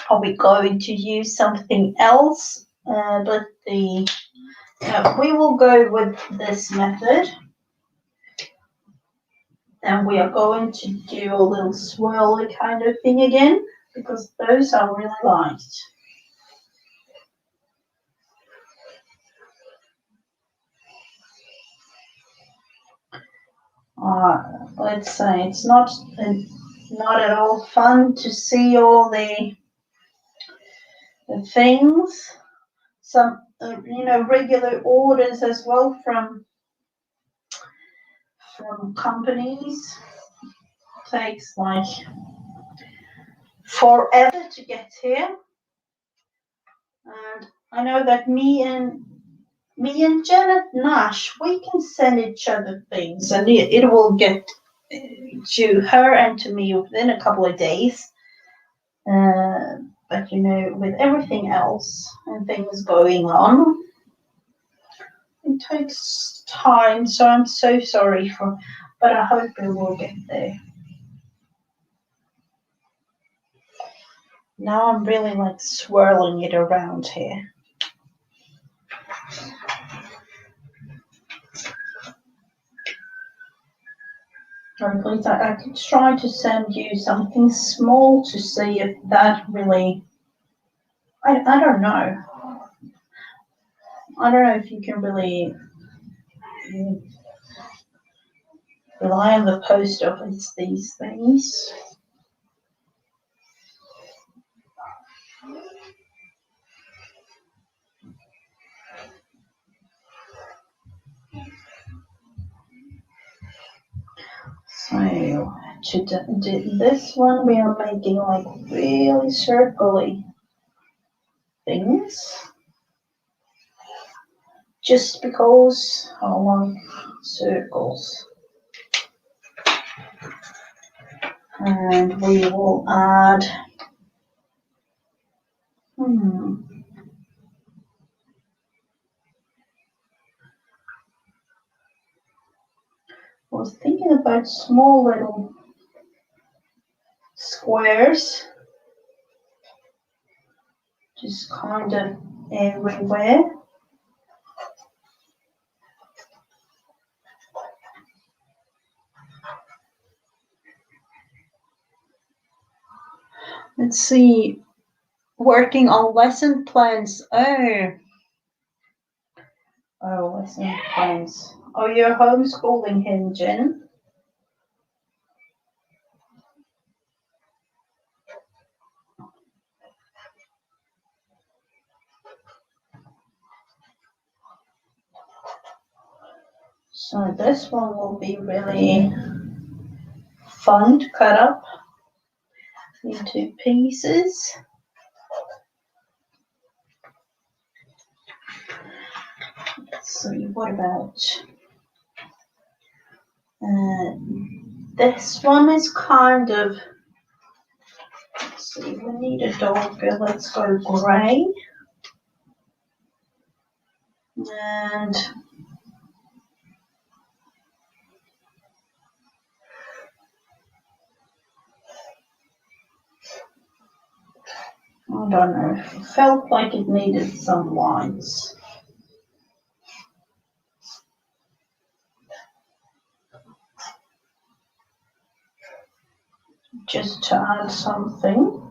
Are we going to use something else? But we will go with this method, and we are going to do a little swirly kind of thing again because those are really light. Let's say it's not at all fun to see all the things. Some regular orders as well from companies. Takes like forever to get here, and I know that me and Janet Nash, we can send each other things, and it will get to her and to me within a couple of days. But with everything else and things going on, it takes time. So I'm so sorry but I hope we will get there. Now I'm really like swirling it around here. I could try to send you something small to see if that really. I don't know. I don't know if you can really rely on the post office these things. So to do this one, we are making like really circly things. Just because I like circles. And we will add, I was thinking about small little squares, just kind of everywhere. Let's see. Working on lesson plans. Oh, lesson plans. Oh, you're homeschooling him, Jen? So this one will be really fun to cut up into pieces. Let's see, what about this one is kind of, let's see, we need a darker, let's go grey. And I don't know, it felt like it needed some lines. Just to add something.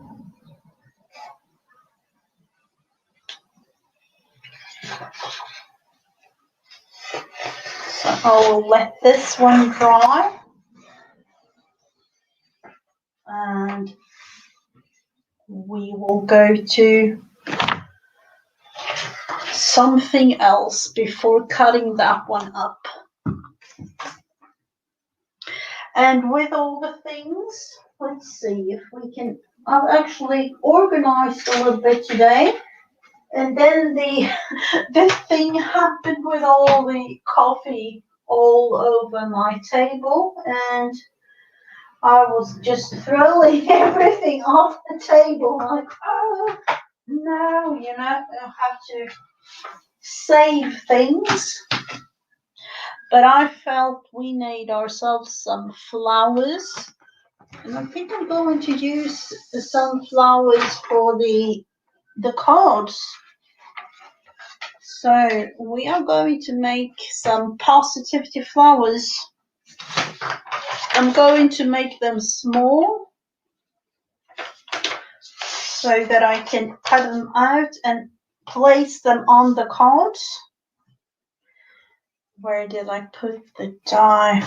So I will let this one dry. And we will go to something else before cutting that one up. And with all the things, let's see if we can, I've actually organized a little bit today. And then the thing happened with all the coffee all over my table, and I was just throwing everything off the table. Like, oh no, you know, I have to save things. But I felt we need ourselves some flowers. And I think I'm going to use some flowers for the cards. So we are going to make some positivity flowers. I'm going to make them small so that I can cut them out and place them on the cards. Where did I put the die?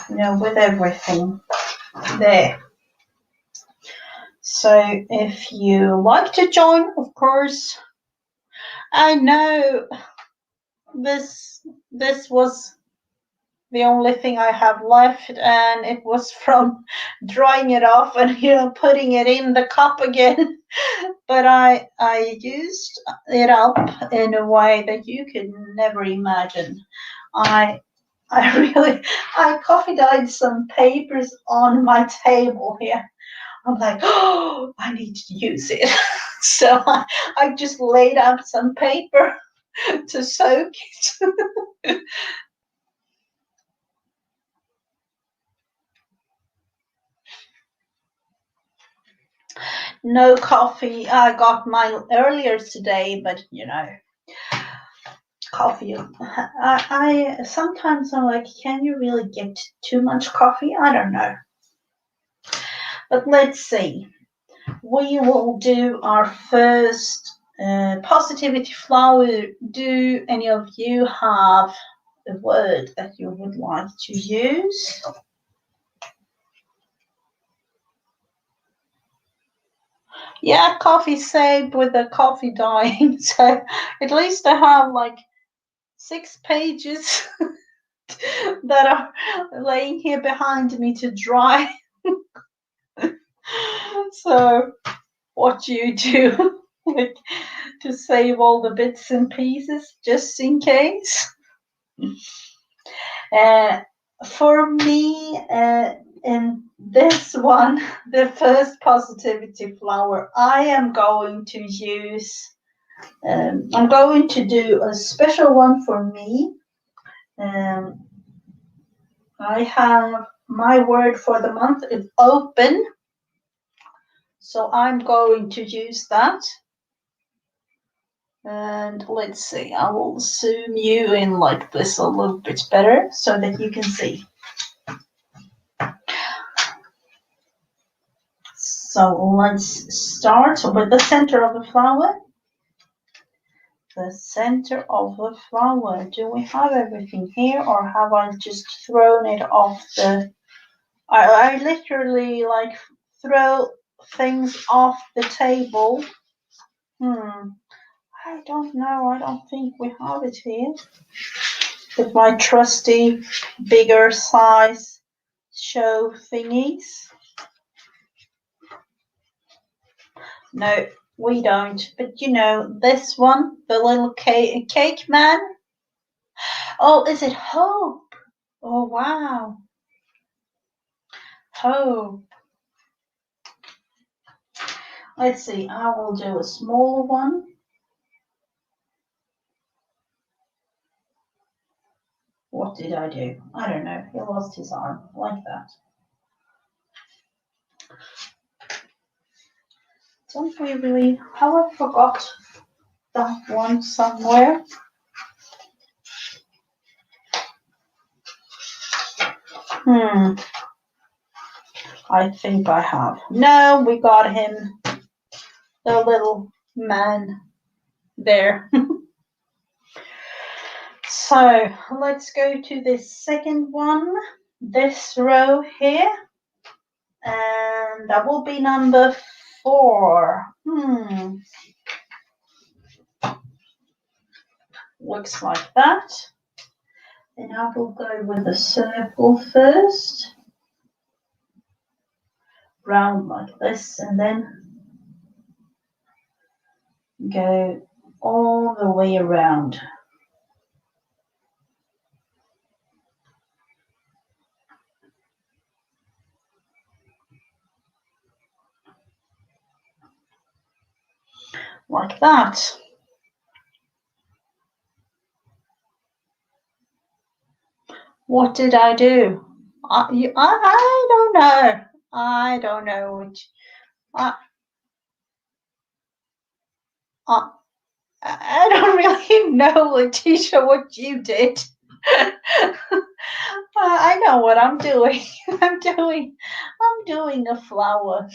No, with everything. There. So if you like to join, of course. I know this was the only thing I have left, and it was from drying it off and putting it in the cup again. But I used it up in a way that you could never imagine. I coffee dyed some papers on my table here. I'm like, oh, I need to use it. So I just laid out some paper to soak it. No coffee. I got mine earlier today, but coffee. I sometimes I'm like, can you really get too much coffee? I don't know. But let's see. We will do our first positivity flower. Do any of you have a word that you would like to use? Yeah, coffee saved with the coffee dying. So at least I have like 6 pages that are laying here behind me to dry. So what do you do? Like, to save all the bits and pieces just in case? For me, in this one, the first positivity flower, I am going to use, I'm going to do a special one for me. I have my word for the month is open. So I'm going to use that. And let's see, I will zoom you in like this a little bit better so that you can see. So let's start with the center of the flower. The center of the flower. Do we have everything here, or have I just thrown it off the... I literally like throw things off the table. I don't know. I don't think we have it here. With my trusty bigger size show thingies. No, we don't. But you know, this one, the little cake man. Oh, is it Hope? Oh, wow. Hope. Let's see, I will do a smaller one. What did I do? I don't know. He lost his arm like that. Don't we really... Have I forgot that one somewhere? I think I have. No, we got him. The little man there. So let's go to the second one. This row here. And that will be number 4. Looks like that. And I will go with the circle first. Round like this, and then go all the way around. Like that. What did I do? I don't know. I don't know which. I don't really know, Letitia, what you did. I know what I'm doing. I'm doing a flower.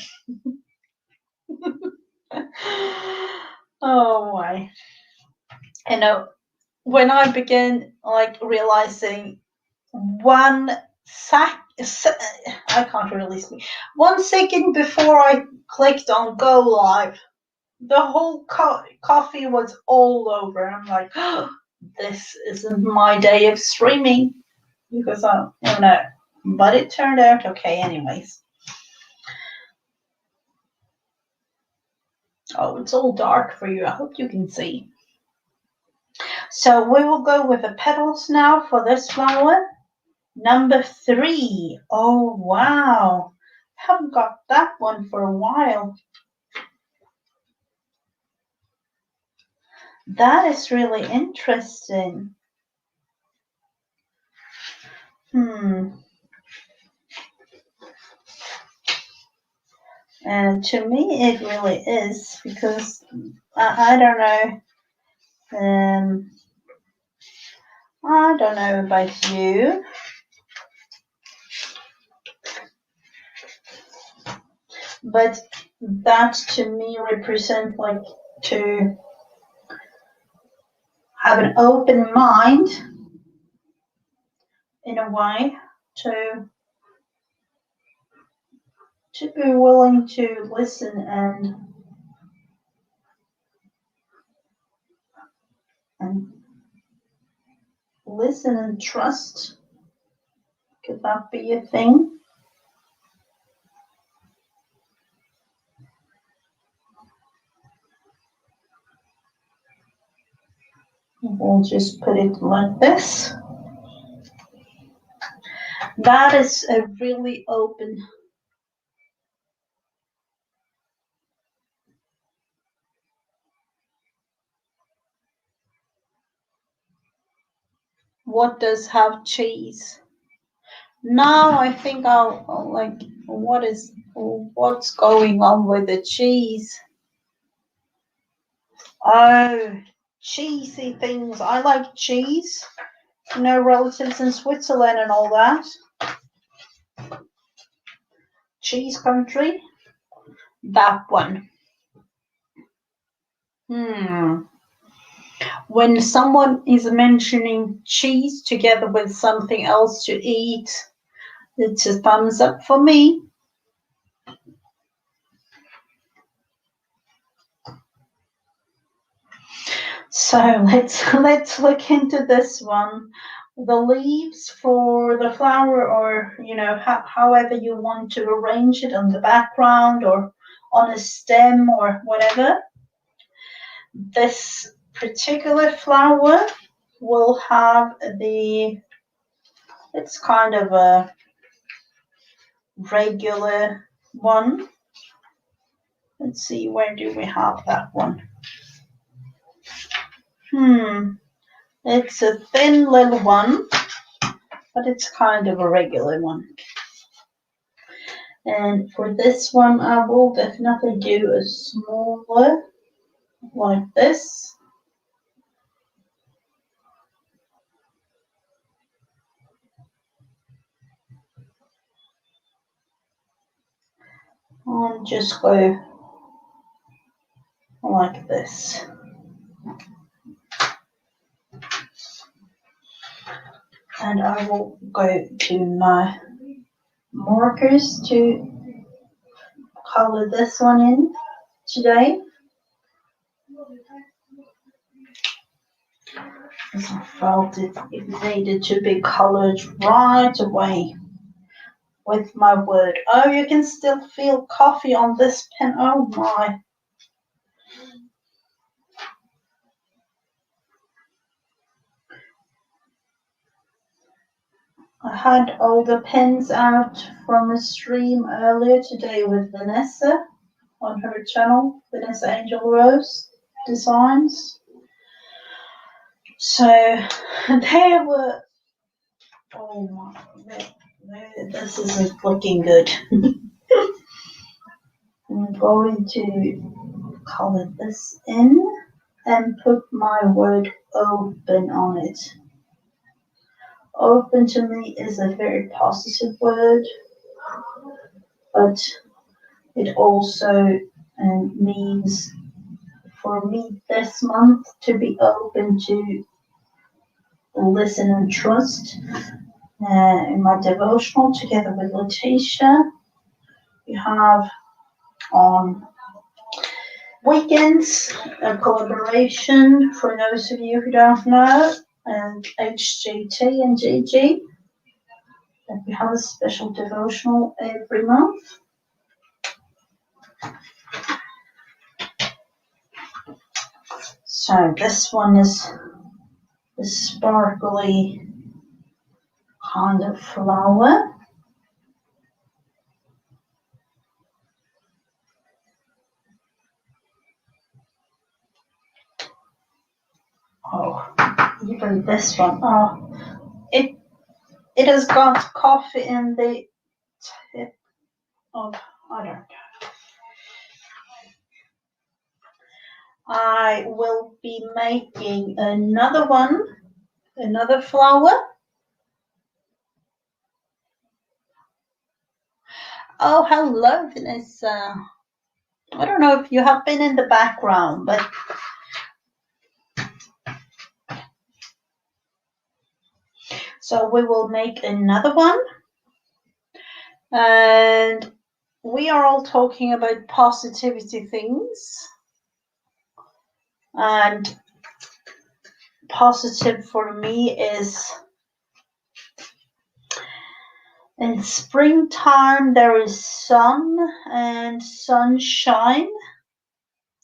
Oh my. You know, when I began like realizing I can't really speak. 1 second before I clicked on go live, the whole coffee was all over. I'm like, oh, this isn't my day of streaming because I don't know. But it turned out okay anyways. Oh, it's all dark for you. I hope you can see. So we will go with the petals now for this flower. Number 3. Oh, wow. Haven't got that one for a while. That is really interesting. And to me, it really is because I don't know. I don't know about you, but that to me represents like to have an open mind in a way, to be willing to listen and listen and trust. Could that be a thing? We'll just put it like this. That is a really open. What does have cheese? Now I think I'll like, what's going on with the cheese? Oh, cheesy things. I like cheese. You know, relatives in Switzerland and all that. Cheese country. That one. When someone is mentioning cheese together with something else to eat, it's a thumbs up for me. So let's look into this one. The leaves for the flower, or however you want to arrange it on the background or on a stem or whatever. This particular flower will have it's kind of a regular one. Let's see, where do we have that one? It's a thin little one, but it's kind of a regular one. And for this one, I will definitely do a smaller, like this. And just go like this. And I will go to my markers to color this one in today. Because I felt it needed to be colored right away with my word. Oh, you can still feel coffee on this pen. Oh my. I had all the pens out from a stream earlier today with Vanessa on her channel, Vanessa Angel Rose Designs. So they were, oh my, this isn't looking good. I'm going to color this in and put my word open on it. Open to me is a very positive word, but it also means for me this month to be open to listen and trust. In my devotional together with Letitia, we have on weekends a collaboration for those of you who don't know, and HGT and GG. And we have a special devotional every month. So this one is the sparkly kind of flower. Oh, even this one. Oh, it has got coffee in the tip of, I don't know. I will be making another one, another flower. Oh, hello, Vanessa. I don't know if you have been in the background, but so we will make another one. And we are all talking about positivity things. And positive for me is in springtime there is sun and sunshine.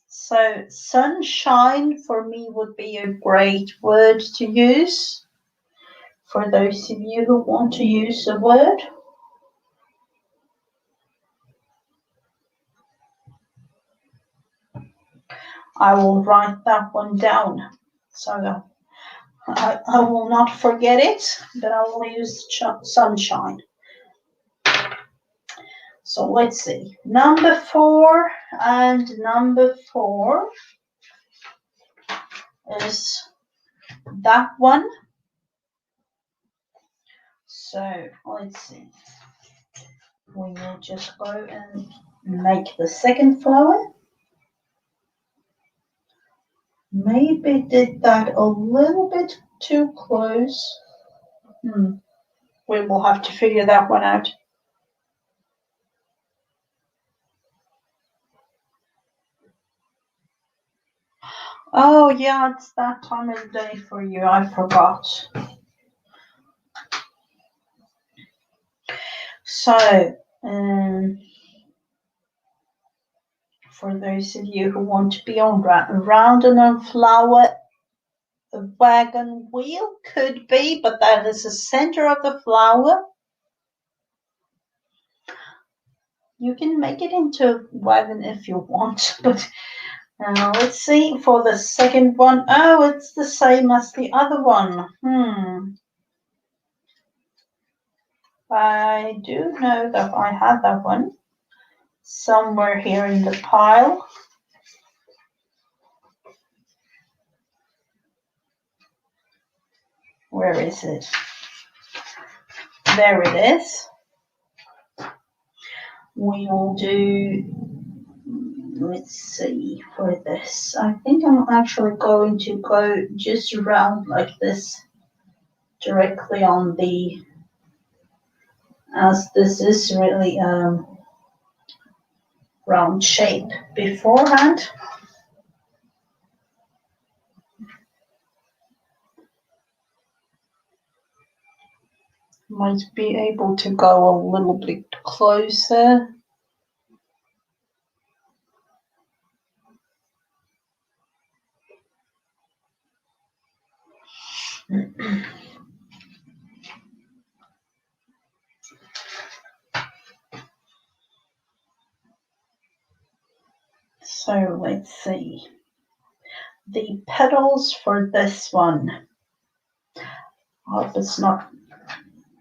So sunshine for me would be a great word to use for those of you who want to use a word. I will write that one down so I will not forget it, but I will use sunshine. So let's see, number 4 and number 4. is that one. So let's see. We will just go and make the second flower. Maybe did that a little bit too close. We will have to figure that one out. Oh yeah, it's that time of the day for you. I forgot. So, for those of you who want to be on round and on flower wagon wheel, could be, but that is the center of the flower. You can make it into a wagon if you want, but let's see for the second one. Oh, it's the same as the other one. I do know that I had that one somewhere here in the pile. Where is it? There it is. We will do, let's see, for this. I think I'm actually going to go just around like this, directly on the, as this is really round shape beforehand. Might be able to go a little bit closer. So let's see. The petals for this one. I hope it's not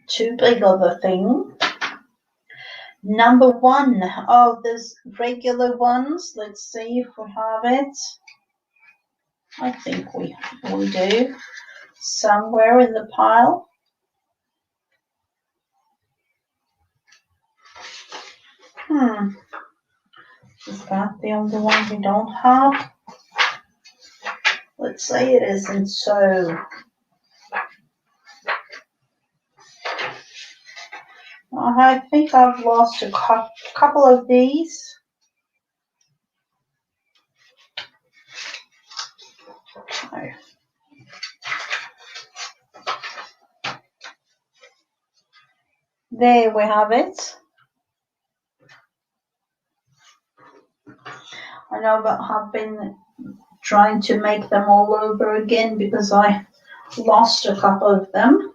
too big of a thing. Number one. Oh, there's regular ones. Let's see if we have it. I think we do. Somewhere in the pile. Is that the only one we don't have? Let's say it isn't so. I think I've lost a couple of these. There we have it. I know, but I've been trying to make them all over again because I lost a couple of them.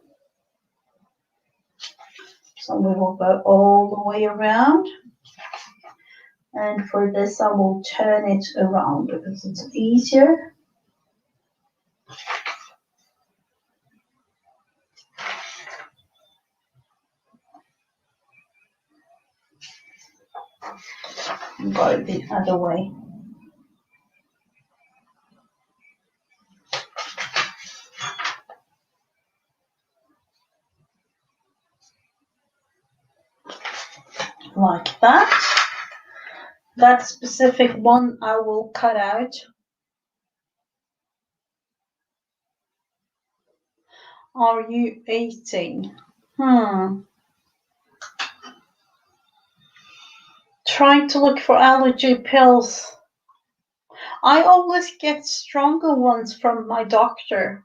So we will go all the way around. And for this, I will turn it around because it's easier. And go the other way. Like that. That specific one I will cut out. Are you eating? Trying to look for allergy pills. I always get stronger ones from my doctor.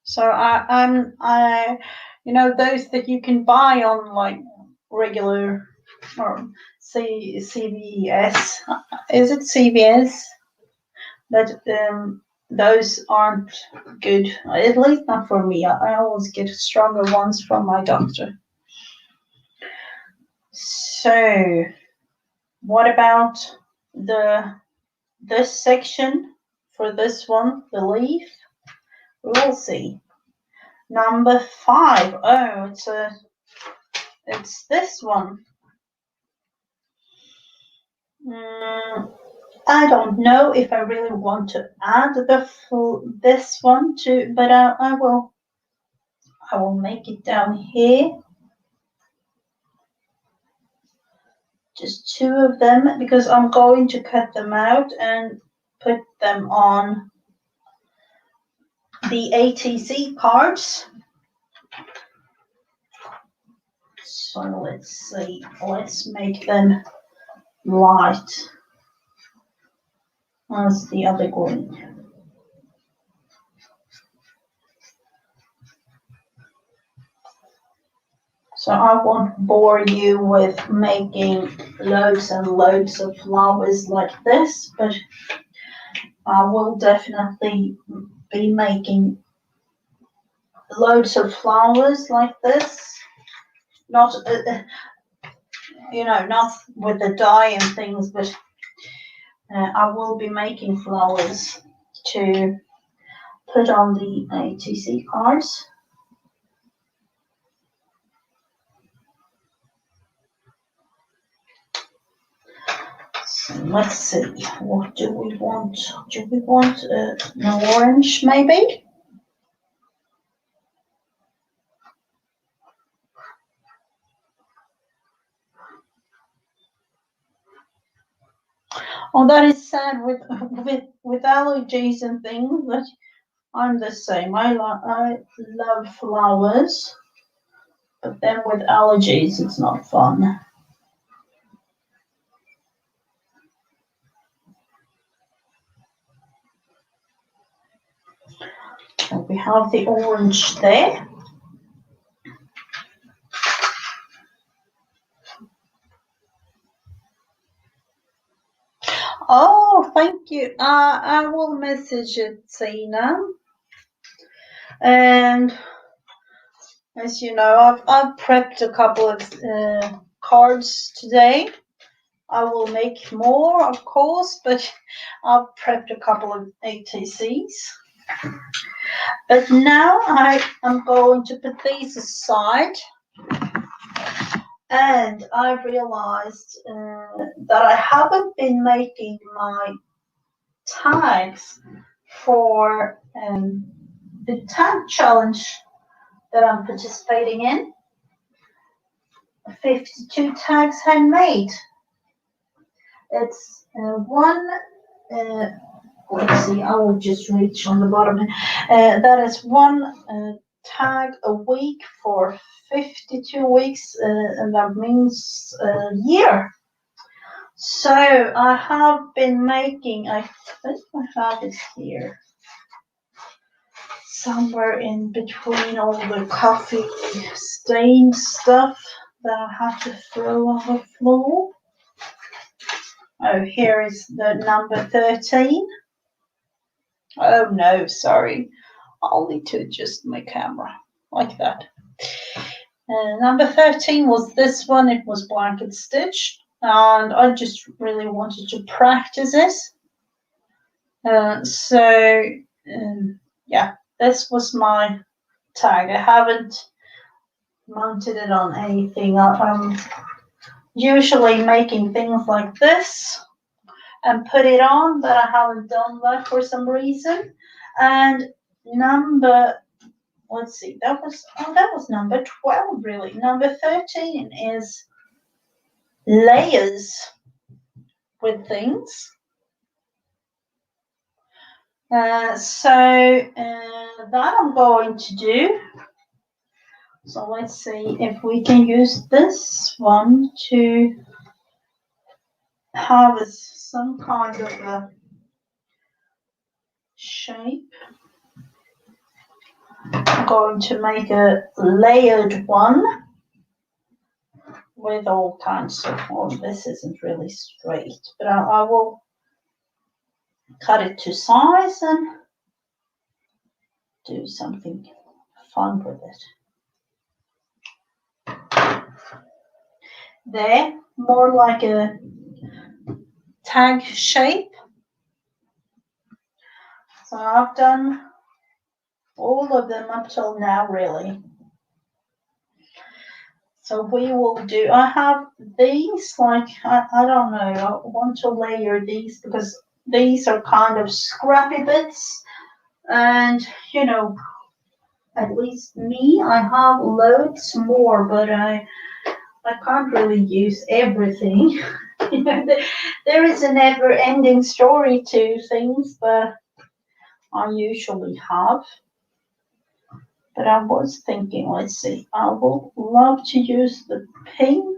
So I you know, those that you can buy on like regular or CVS. Is it CVS? That those aren't good. At least not for me. I always get stronger ones from my doctor. So, what about this section for this one, the leaf? We'll see. Number 5. Oh, it's this one. I don't know if I really want to add this one to, but I will make it down here. Just two of them because I'm going to cut them out and put them on the ATC cards. So let's see, let's make them light as the other green. So I won't bore you with making loads and loads of flowers like this, but I will definitely be making loads of flowers like this. Not, not with the dye and things, but I will be making flowers to put on the ATC cards. So let's see, what do we want? Do we want an orange maybe? Oh, that is sad with allergies and things, but I'm the same. I love flowers, but then with allergies, it's not fun. So we have the orange there. Oh, thank you. I will message it, Tina. And as you know, I've prepped a couple of cards today. I will make more, of course, but I've prepped a couple of ATCs. But now I am going to put these aside. And I realized that I haven't been making my tags for the tag challenge that I'm participating in. 52 tags handmade. It's let's see, I will just reach on the bottom. That is one tag a week for 52 weeks, and that means a year. So I have been making, I think I have it here, somewhere in between all the coffee stain stuff that I have to throw on the floor. Oh, here is the number 13. Oh no, sorry. I'll need to adjust my camera like that. Number 13 was this one. It was blanket stitched, and I just really wanted to practice it. Yeah, this was my tag. I haven't mounted it on anything. I'm usually making things like this and put it on, but I haven't done that for some reason. And let's see, that was number 12 really. Number 13 is layers with things. So that I'm going to do. So let's see if we can use this one to have some kind of a shape. I'm going to make a layered one with all kinds of, well, this isn't really straight, but I will cut it to size and do something fun with it. There, more like a tag shape. So I've done all of them up till now, really. So we will do, I have these, like, I don't know, I want to layer these because these are kind of scrappy bits. And, you know, at least me, I have loads more, but I can't really use everything. You know, there is a never-ending story to things that I usually have. But I was thinking, let's see, I would love to use the pink,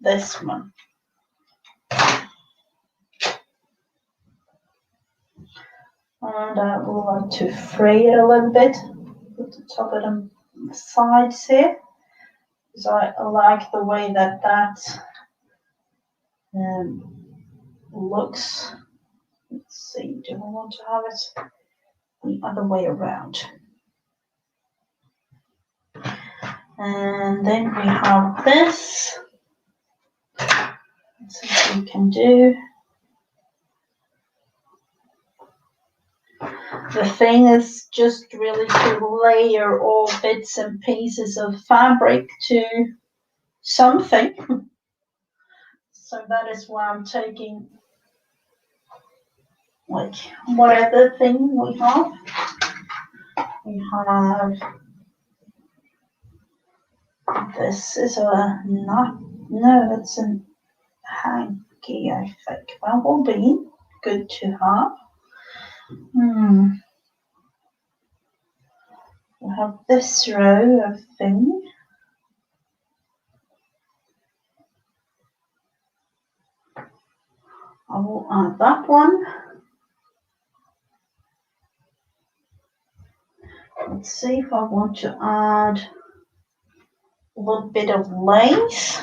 this one. And I would like to fray it a little bit, put the top of the sides here, because I like the way that looks. Let's see, do I want to have it the other way around? And then we have this. Let's see what we can do. The thing is just really to layer all bits and pieces of fabric to something. So that is why I'm taking, like, whatever thing we have. We have, this is a not, no, it's a hanky, I think. That will be good to have. We have this row of thing. I will add that one. Let's see if I want to add a little bit of lace.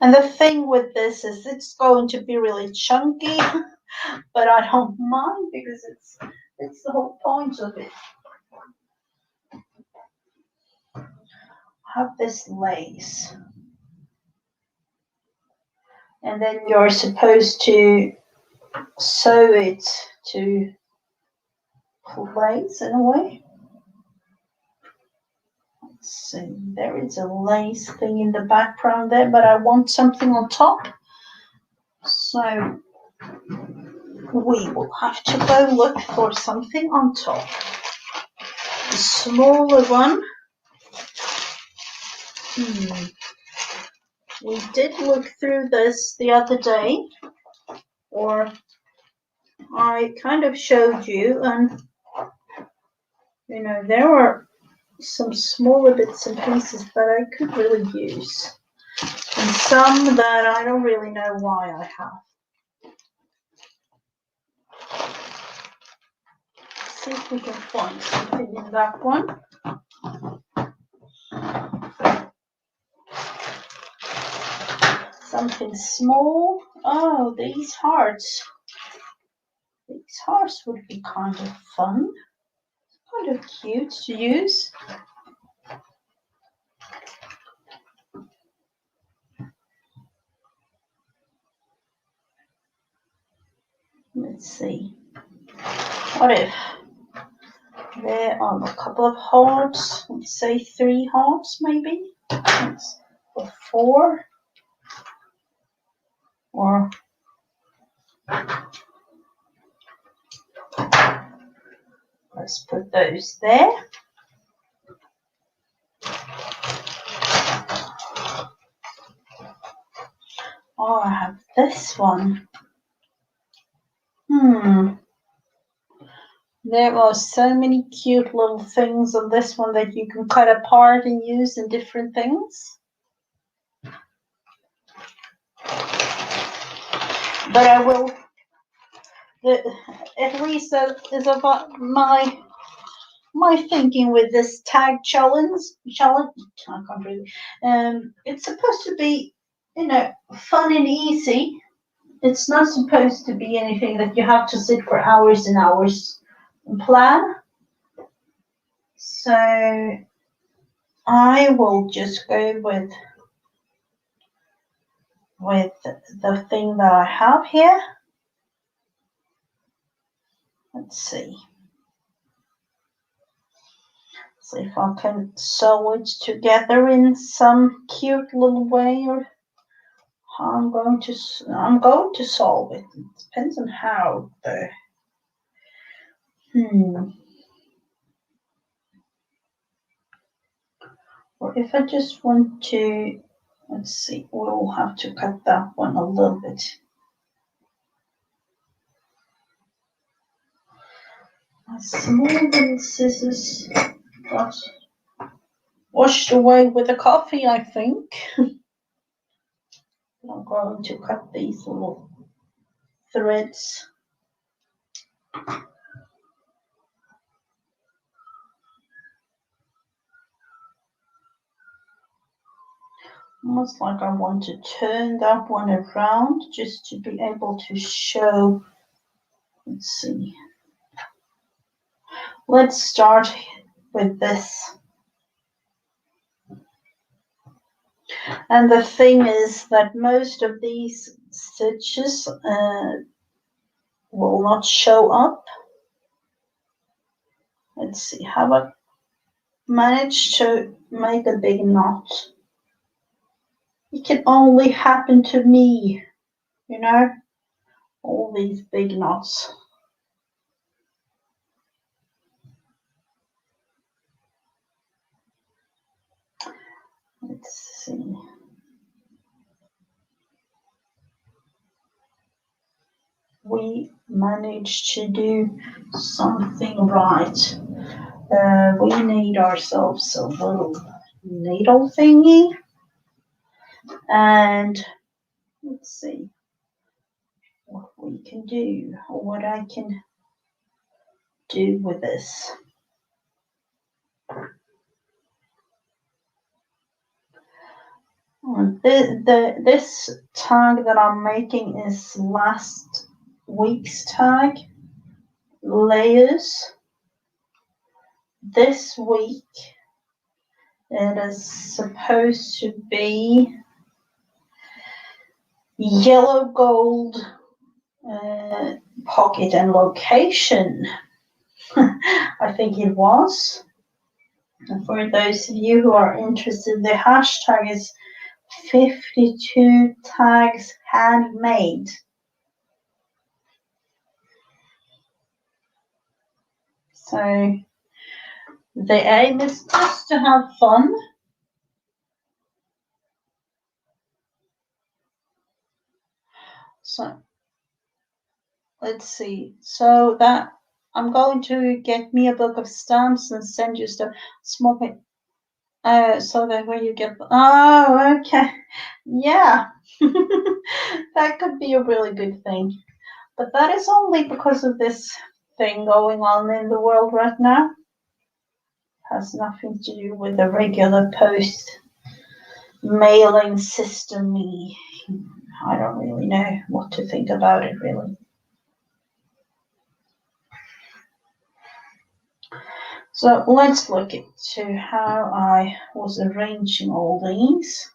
And the thing with this is it's going to be really chunky, but I don't mind because it's the whole point of it. I have this lace. And then you're supposed to sew it to place in a way. Let's see, there is a lace thing in the background there, but I want something on top. So we will have to go look for something on top. The smaller one. We did look through this the other day, or I kind of showed you, and you know, there were some smaller bits and pieces that I could really use, and some that I don't really know why I have. Let's see if we can find something in that one. Something small. Oh, these hearts. These hearts would be kind of fun. Kind of cute to use. Let's see. What if there are a couple of hearts? Let's say 3 hearts maybe. Or 4. Or let's put those there. Oh, I have this one. There are so many cute little things on this one that you can cut apart and use in different things. But I will, at least that is about my thinking with this tag challenge. I can't really. It's supposed to be, you know, fun and easy. It's not supposed to be anything that you have to sit for hours and hours and plan. So I will just go with the thing that I have here. Let's see. See if I can sew it together in some cute little way, or how I'm going to solve it. It depends on how though. Or if I just want to, let's see, we'll have to cut that one a little bit. My small little scissors got washed away with the coffee, I think. I'm going to cut these little threads. Almost like I want to turn that one around just to be able to show. Let's see. Let's start with this. And the thing is that most of these stitches will not show up. Let's see, have I managed to make a big knot? It can only happen to me, you know, all these big knots. Let's see. We managed to do something right. We need ourselves a little needle thingy, and let's see what we can do, or what I can do with this. This tag that I'm making is last week's tag, layers. This week it is supposed to be yellow gold pocket and location. I think it was. And for those of you who are interested, the hashtag is 52 tags handmade. So the aim is just to have fun. So let's see. So that I'm going to get me a book of stamps and send you stuff. Small bit. So that where you get. Oh, okay. Yeah. That could be a really good thing. But that is only because of this thing going on in the world right now. Has nothing to do with the regular post mailing system. I don't really know what to think about it, really. So let's look into how I was arranging all these.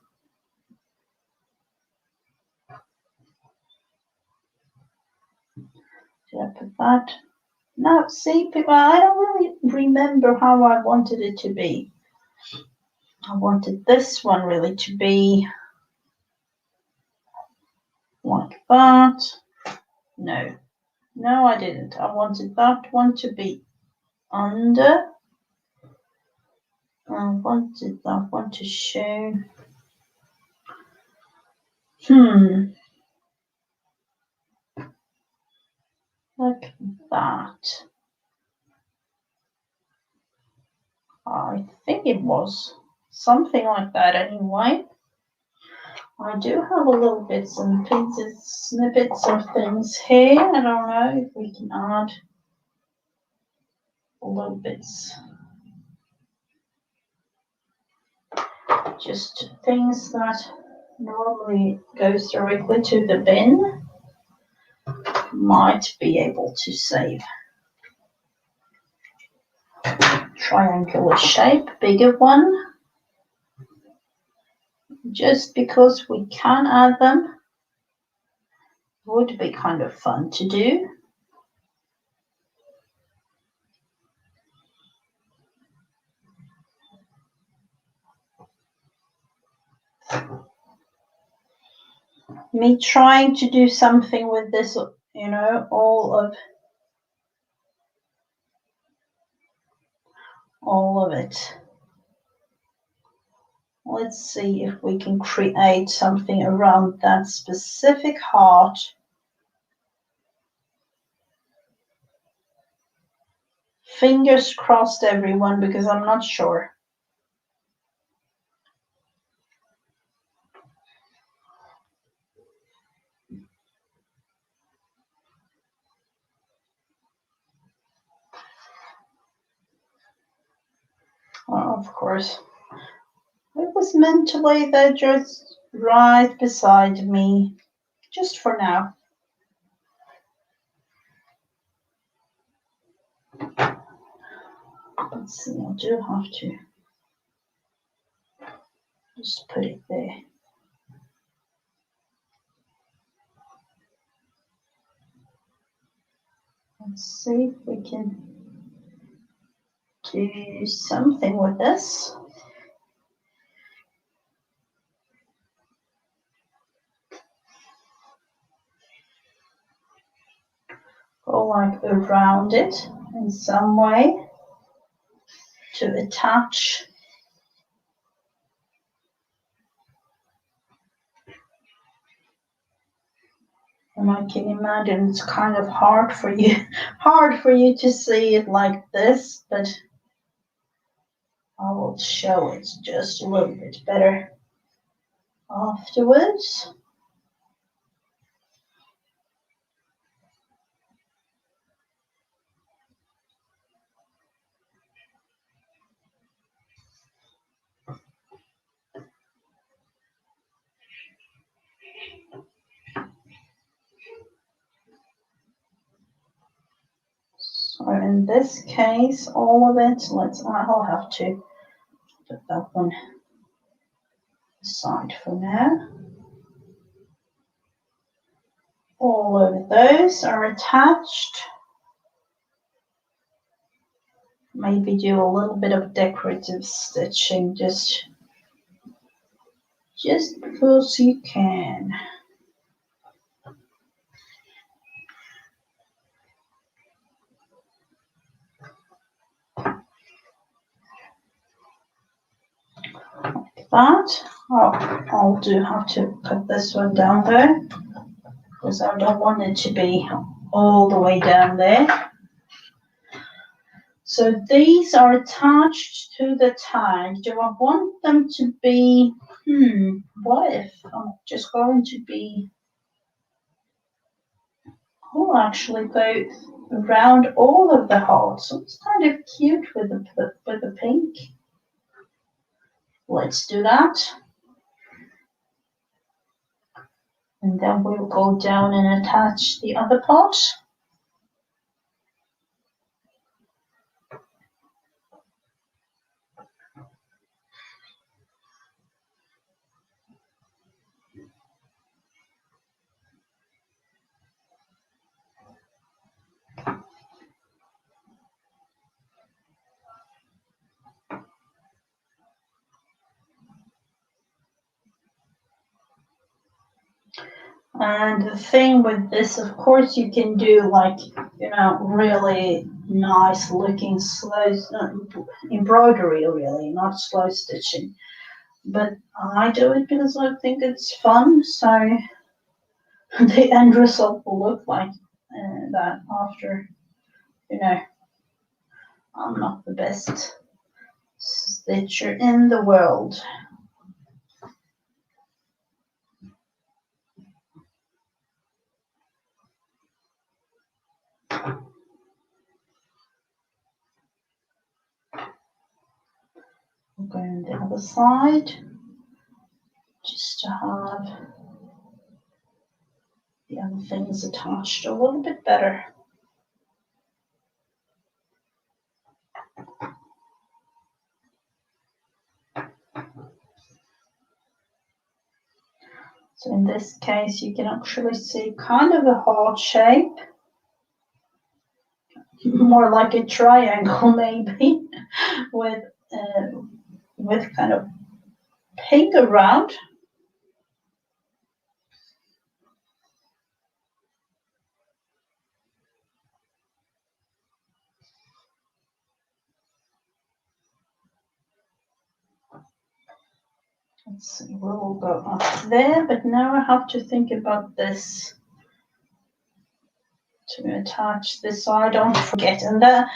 Did I put that? No, see, people, I don't really remember how I wanted it to be. I wanted this one really to be like that. No, I didn't. I wanted that one to be under. I wanted that one to show. Like that. I think it was something like that anyway. I do have a little bits and pieces, snippets of things here. I don't know if we can add little bits. Just things that normally goes directly to the bin might be able to save. Triangular shape, bigger one. Just because we can add them would be kind of fun to do. me trying to do something with this, you know, all of it. Let's see if we can create something around that specific heart. Fingers crossed, everyone, because I'm not sure. Well, of course. It was meant to lay there just right beside me, just for now. Let's see, I do have to just put it there. Let's see if we can do something with this. Go like around it in some way to attach. And I can imagine it's kind of hard for you to see it like this, but I will show it just a little bit better afterwards. So in this case, all of it, I'll have to put that one aside for now. All of those are attached. Maybe do a little bit of decorative stitching just because you can. That. I'll do have to cut this one down there because I don't want it to be all the way down there. So these are attached to the tag. Do I want them to be, what if I'm just going to be, I'll actually go around all of the hearts. So it's kind of cute with the pink. Let's do that. And then we'll go down and attach the other part. And the thing with this, of course, you can do like, really nice looking slow embroidery, really, not slow stitching. But I do it because I think it's fun, so the end result will look like that after, I'm not the best stitcher in the world. We'll go on the other side, just to have the other things attached a little bit better. So in this case, you can actually see kind of a heart shape, more like a triangle maybe, with kind of pink around. Let's see, we'll go up there, but now I have to think about this to attach this so I don't forget. And that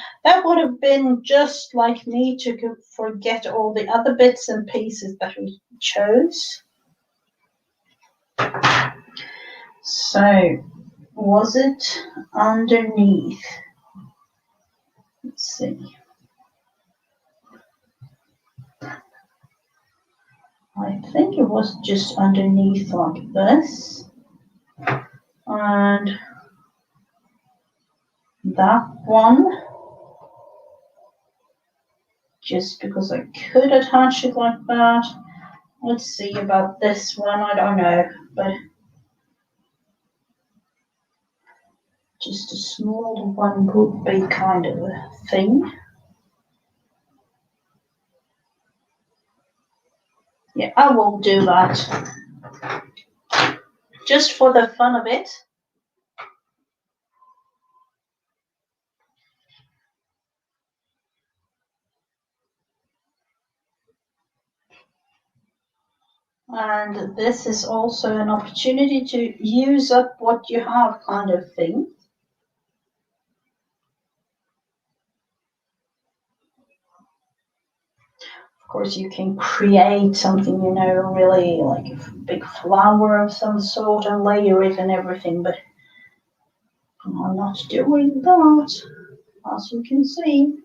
would have been just like me to forget all the other bits and pieces that we chose. So, was it underneath? Let's see. I think it was just underneath like this. And that one, just because I could attach it like that. Let's see about this one, I don't know, but just a small one would be kind of a thing. Yeah, I will do that. Just for the fun of it. And this is also an opportunity to use up what you have kind of thing. Of course, you can create something, really like a big flower of some sort and layer it and everything, but I'm not doing that, as you can see.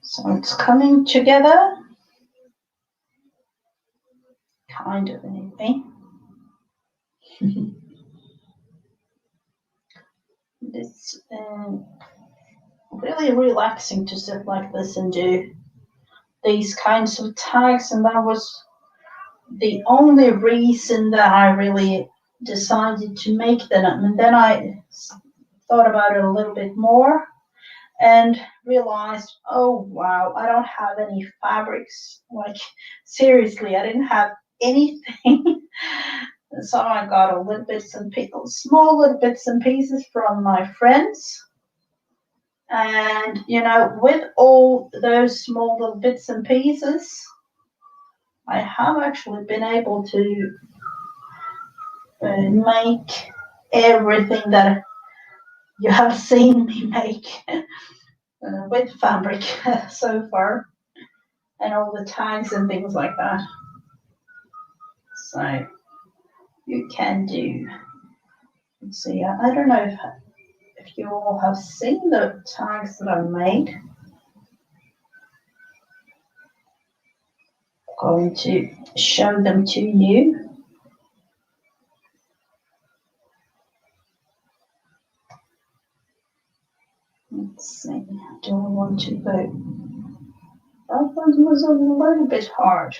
So it's coming together, kind of anyway. It's really relaxing to sit like this and do these kinds of tags, and that was the only reason that I really decided to make them. And then I thought about it a little bit more and realized, oh wow, I don't have any fabrics. Like seriously, I didn't have anything. So I got a little bits and small little bits and pieces from my friends. And with all those small little bits and pieces, I have actually been able to make everything that you have seen me make with fabric so far, and all the tags and things like that. So you can do. Let's see. I don't know if you all have seen the tags that I made. I'm going to show them to you. Let's see. Do I want to go? That one was a little bit hard.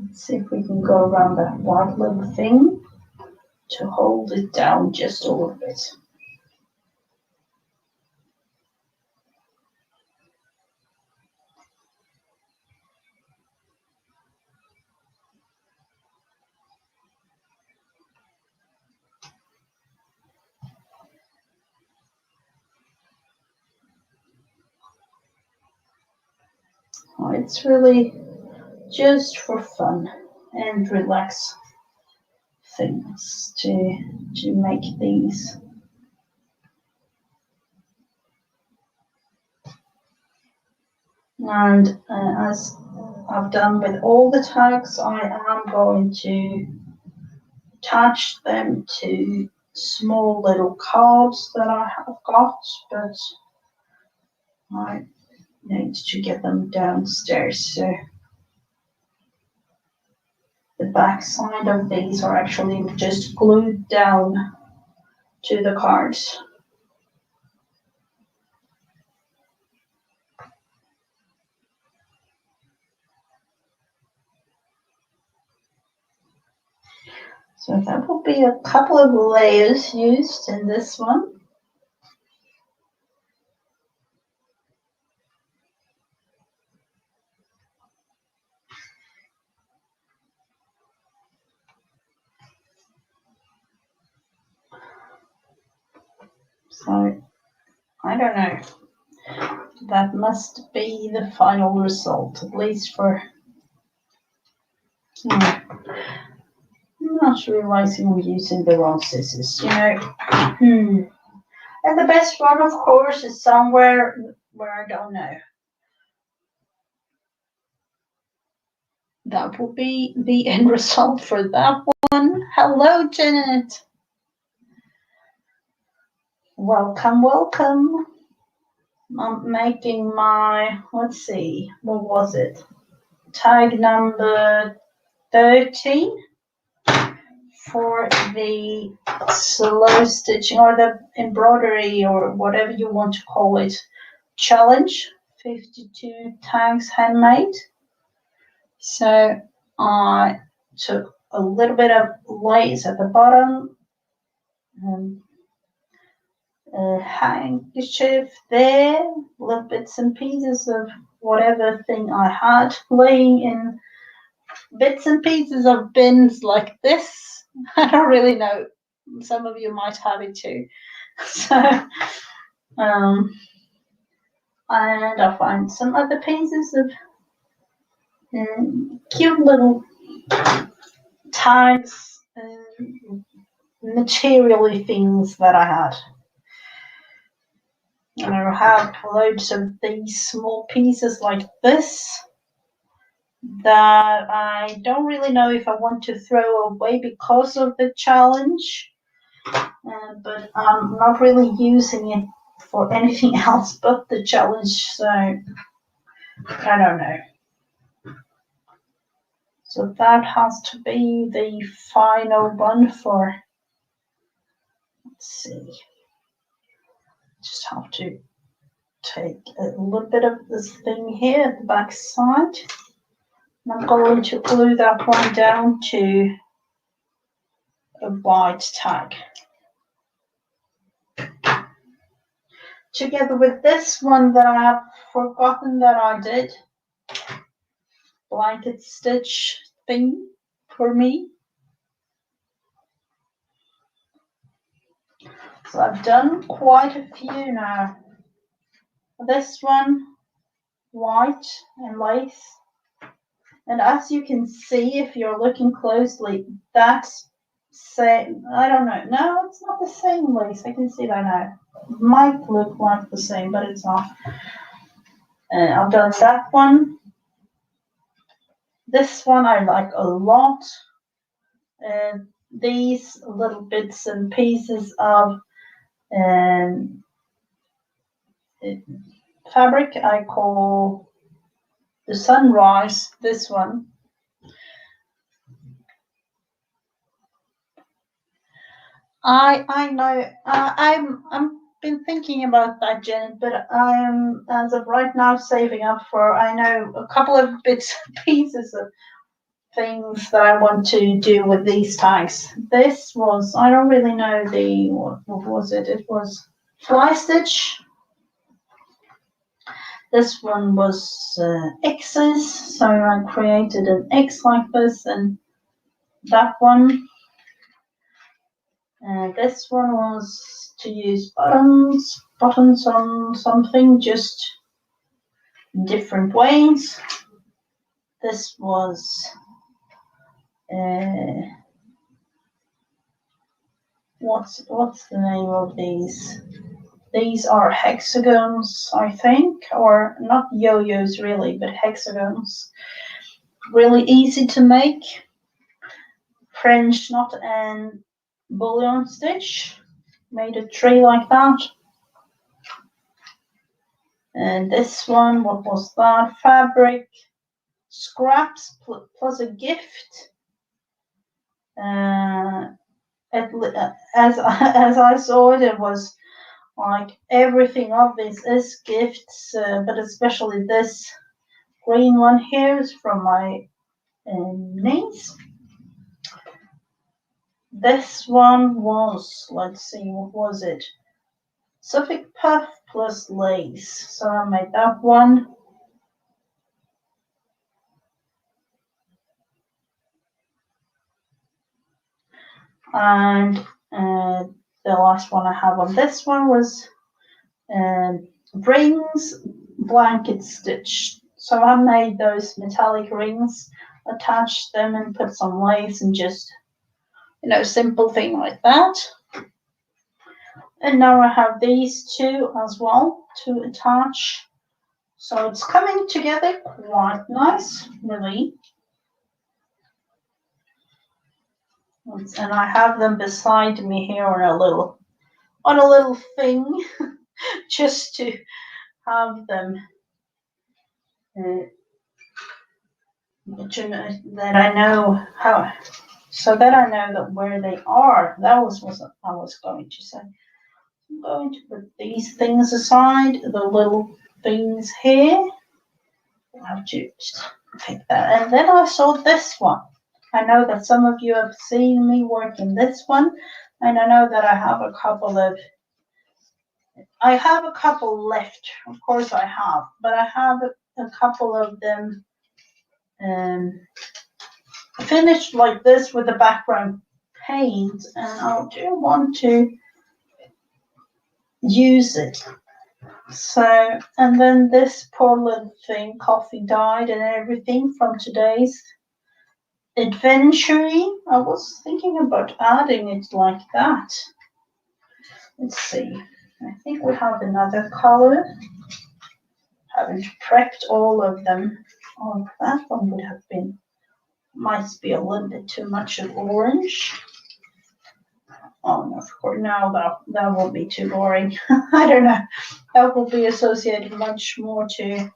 Let's see if we can go around that white little thing to hold it down just a little bit. It's really just for fun and relax things to make these. And as I've done with all the tags, I am going to attach them to small little cards that I have got, but I need to get them downstairs. So the back side of these are actually just glued down to the cards. So that will be a couple of layers used in this one. So I don't know. That must be the final result, at least for. I'm not realizing we're using the wrong scissors, you know. And the best one, of course, is somewhere where I don't know. That will be the end result for that one. Hello, Janet. Welcome, welcome. I'm making my, let's see, what was it? Tag number 13 for the slow stitching or the embroidery or whatever you want to call it challenge. 52 tags handmade. So I took a little bit of lace at the bottom, a handkerchief there, little bits and pieces of whatever thing I had laying in bits and pieces of bins like this. I don't really know. Some of you might have it too. So, and I find some other pieces of cute little tags and materially things that I had. And I have loads of these small pieces like this that I don't really know if I want to throw away because of the challenge, but I'm not really using it for anything else but the challenge, so I don't know. So that has to be the final one for, let's see, just have to take a little bit of this thing here at the back side. I'm going to glue that one down to a white tag. Together with this one that I have forgotten that I did, blanket stitch thing for me. So I've done quite a few now. This one, white and lace. And as you can see, if you're looking closely, that's same. I don't know. No, it's not the same lace. I can see that now. It might look like the same, but it's not. And I've done that one. This one I like a lot. These little bits and pieces of fabric I call the sunrise. This one. I know. I'm been thinking about that, Janet, but I'm as of right now saving up for, I know, a couple of bits and pieces of things that I want to do with these tags. This was, I don't really know the, what was it? It was fly stitch. This one was X's, so I created an X like this, and that one. This one was to use buttons on something, just different ways. This was what's the name of these? These are hexagons, I think, or not yo-yos really, but hexagons. Really easy to make. French knot and bullion stitch. Made a tree like that. And this one, what was that? Fabric scraps plus a gift. As I saw it, it was like everything of this is gifts, but especially this green one here is from my niece. This one was, let's see, what was it? Suffolk puff plus lace. So I made that one. And the last one I have on this one was rings blanket stitch. So I made those metallic rings, attached them and put some lace and just, simple thing like that. And now I have these two as well to attach. So it's coming together quite nice, really. And I have them beside me here on a little thing, just to have them that I know how, so that I know that where they are. That was what I was going to say. I'm going to put these things aside, the little things here. I have to pick that. And then I saw this one. I know that some of you have seen me working this one, and I know that I have a couple left. Of course I have, but I have a couple of them finished like this with the background paint, and I do want to use it. So, and then this poor little thing, coffee dyed and everything from today's adventure. I was thinking about adding it like that. Let's see. I think we have another color. Haven't prepped all of them. Oh, that one would have been, might be a little bit too much of orange. Oh no, of course, no, that will be too boring. I don't know. That will be associated much more to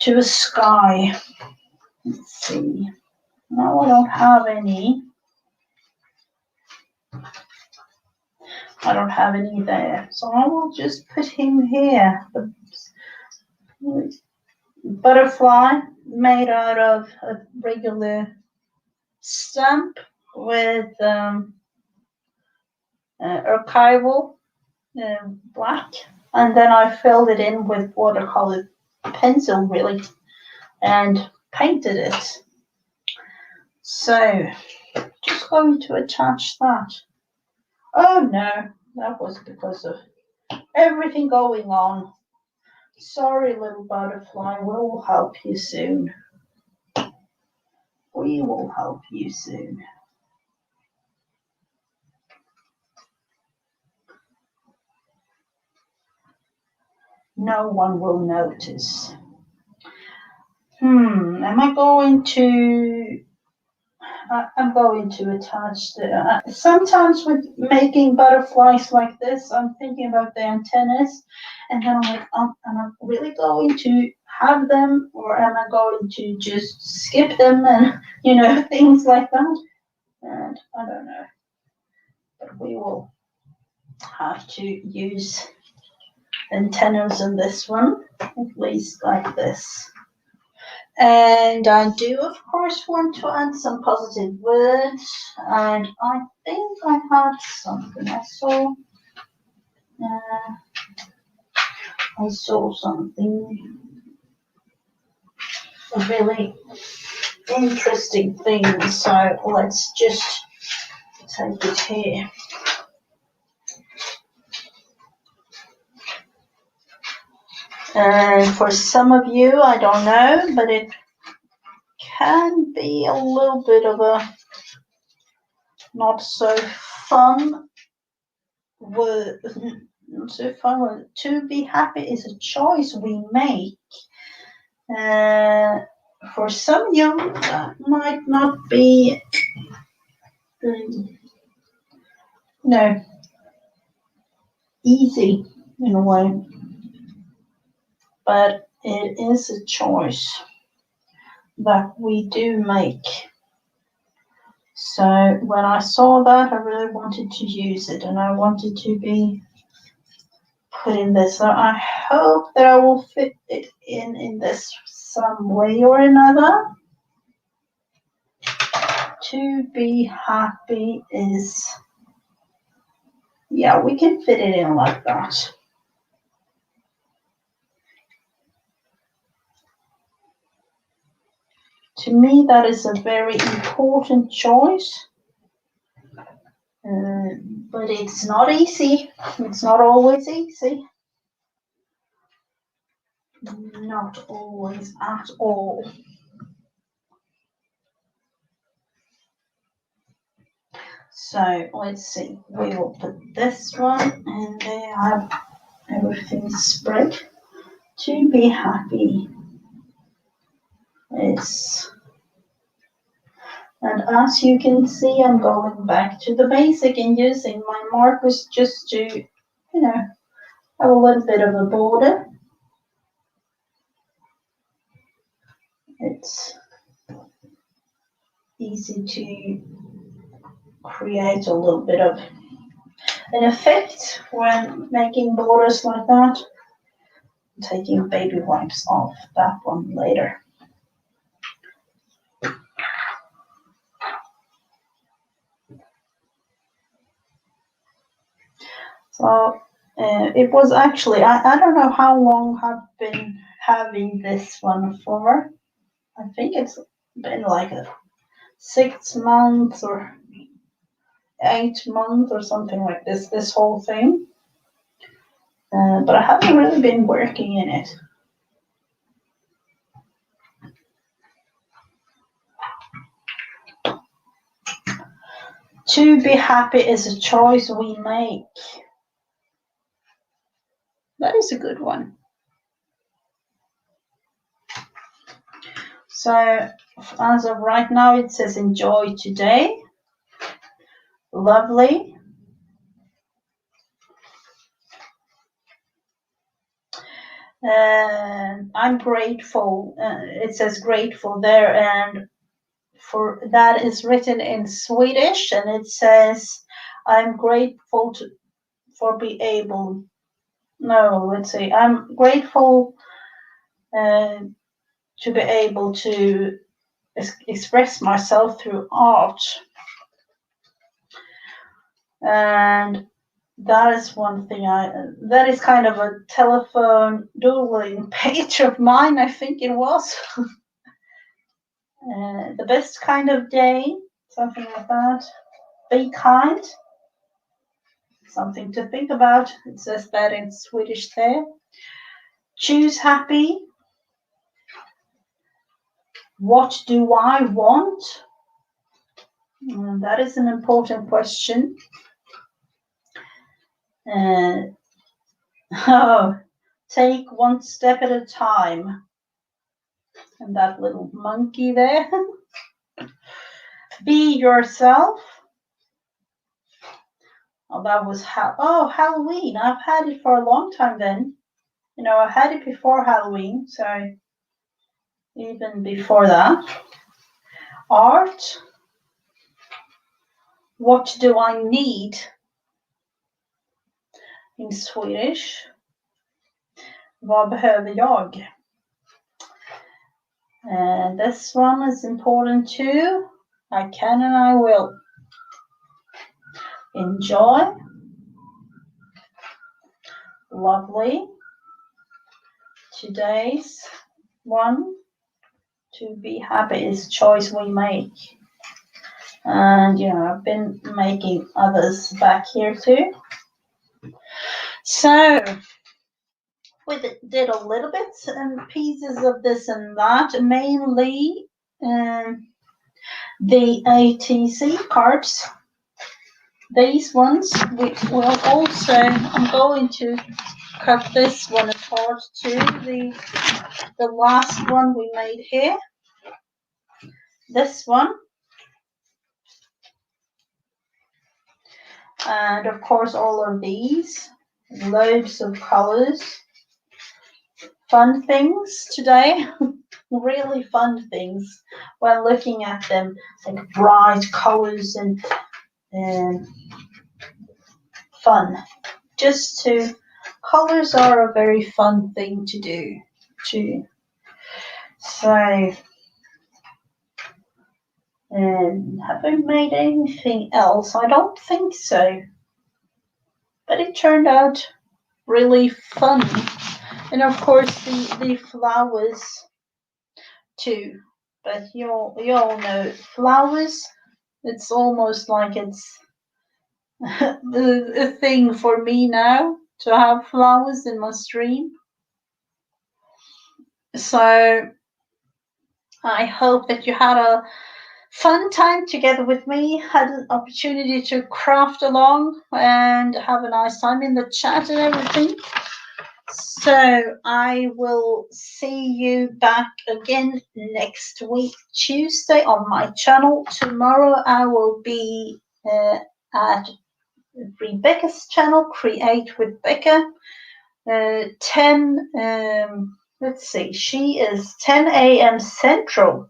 a sky. Let's see. No, I don't have any. I don't have any there. So I will just put him here. The butterfly made out of a regular stamp with archival black. And then I filled it in with watercolor pencil, really, and painted it. So, just going to attach that. Oh no, that was because of everything going on. Sorry, little butterfly, we'll help you soon. We will help you soon. No one will notice. Am I going to... I'm going to attach the... sometimes with making butterflies like this, I'm thinking about the antennas, and then I'm like, am I really going to have them, or am I going to just skip them, and, things like that? And I don't know. But we will have to use antennas in this one, at least like this. And I do, of course, want to add some positive words. And I think I had something. I saw something, a really interesting thing. So let's just take it here. And for some of you, I don't know, but it can be a little bit of a not so fun word. Not so fun word. To be happy is a choice we make. For some young, that might not be, easy in a way, but it is a choice that we do make. So when I saw that, I really wanted to use it, and I wanted to be put in this. So I hope that I will fit it in this some way or another. To be happy is, yeah, we can fit it in like that. To me, that is a very important choice. But it's not easy. It's not always easy. Not always at all. So let's see. We will put this one and there. I have everything spread. To be happy is, and as you can see, I'm going back to the basic and using my markers just to, have a little bit of a border. It's easy to create a little bit of an effect when making borders like that. I'm taking baby wipes off that one later. So it was actually, I don't know how long I've been having this one for. I think it's been like 6 months or 8 months or something like this whole thing. But I haven't really been working in it. To be happy is a choice we make. That is a good one. So as of right now, it says enjoy today. Lovely. I'm grateful. It says grateful there, and for that is written in Swedish, and it says I'm grateful for be able. No, let's see. I'm grateful to be able to express myself through art, and that is one thing. That is kind of a telephone doodling page of mine. I think it was. The best kind of day, something like that. Be kind, something to think about. It says that in Swedish there. Choose happy. What do I want? That is an important question. Take one step at a time. And that little monkey there. Be yourself. Oh, that was Halloween. I've had it for a long time then. I had it before Halloween, so even before that. Art. What do I need? In Swedish. Vad behöver jag? And this one is important too. I can and I will. Enjoy. Lovely. Today's one. To be happy is choice we make. And I've been making others back here too. So we did a little bits and pieces of this and that, mainly the ATC cards. These ones we will also, I'm going to cut this one apart too, the last one we made here. This one. And of course all of these. Loads of colors. Fun things today. Really fun things when looking at them, like bright colors and fun. Colors are a very fun thing to do too. So, have I made anything else? I don't think so. But it turned out really fun. And of course the flowers too. But you all know flowers, it's almost like it's a thing for me now to have flowers in my stream. So I hope that you had a fun time together with me, had an opportunity to craft along and have a nice time in the chat and everything. So I will see you back again next week, Tuesday, on my channel. Tomorrow I will be at Rebecca's channel, Create with Becca. 10, let's see, she is 10 a.m. Central.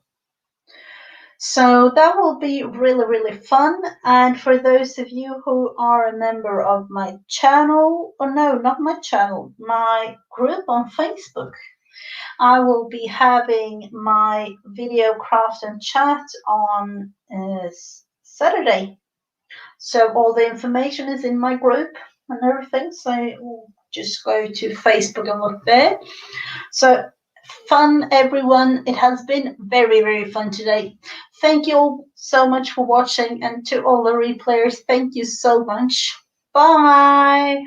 So that will be really, really fun. And for those of you who are a member of my channel, or no, not my channel, my group on Facebook, I will be having my video craft and chat on Saturday. So all the information is in my group and everything. So just go to Facebook and look there. So fun, everyone. It has been very, very fun today. Thank you all so much for watching, and to all the replayers, thank you so much. Bye.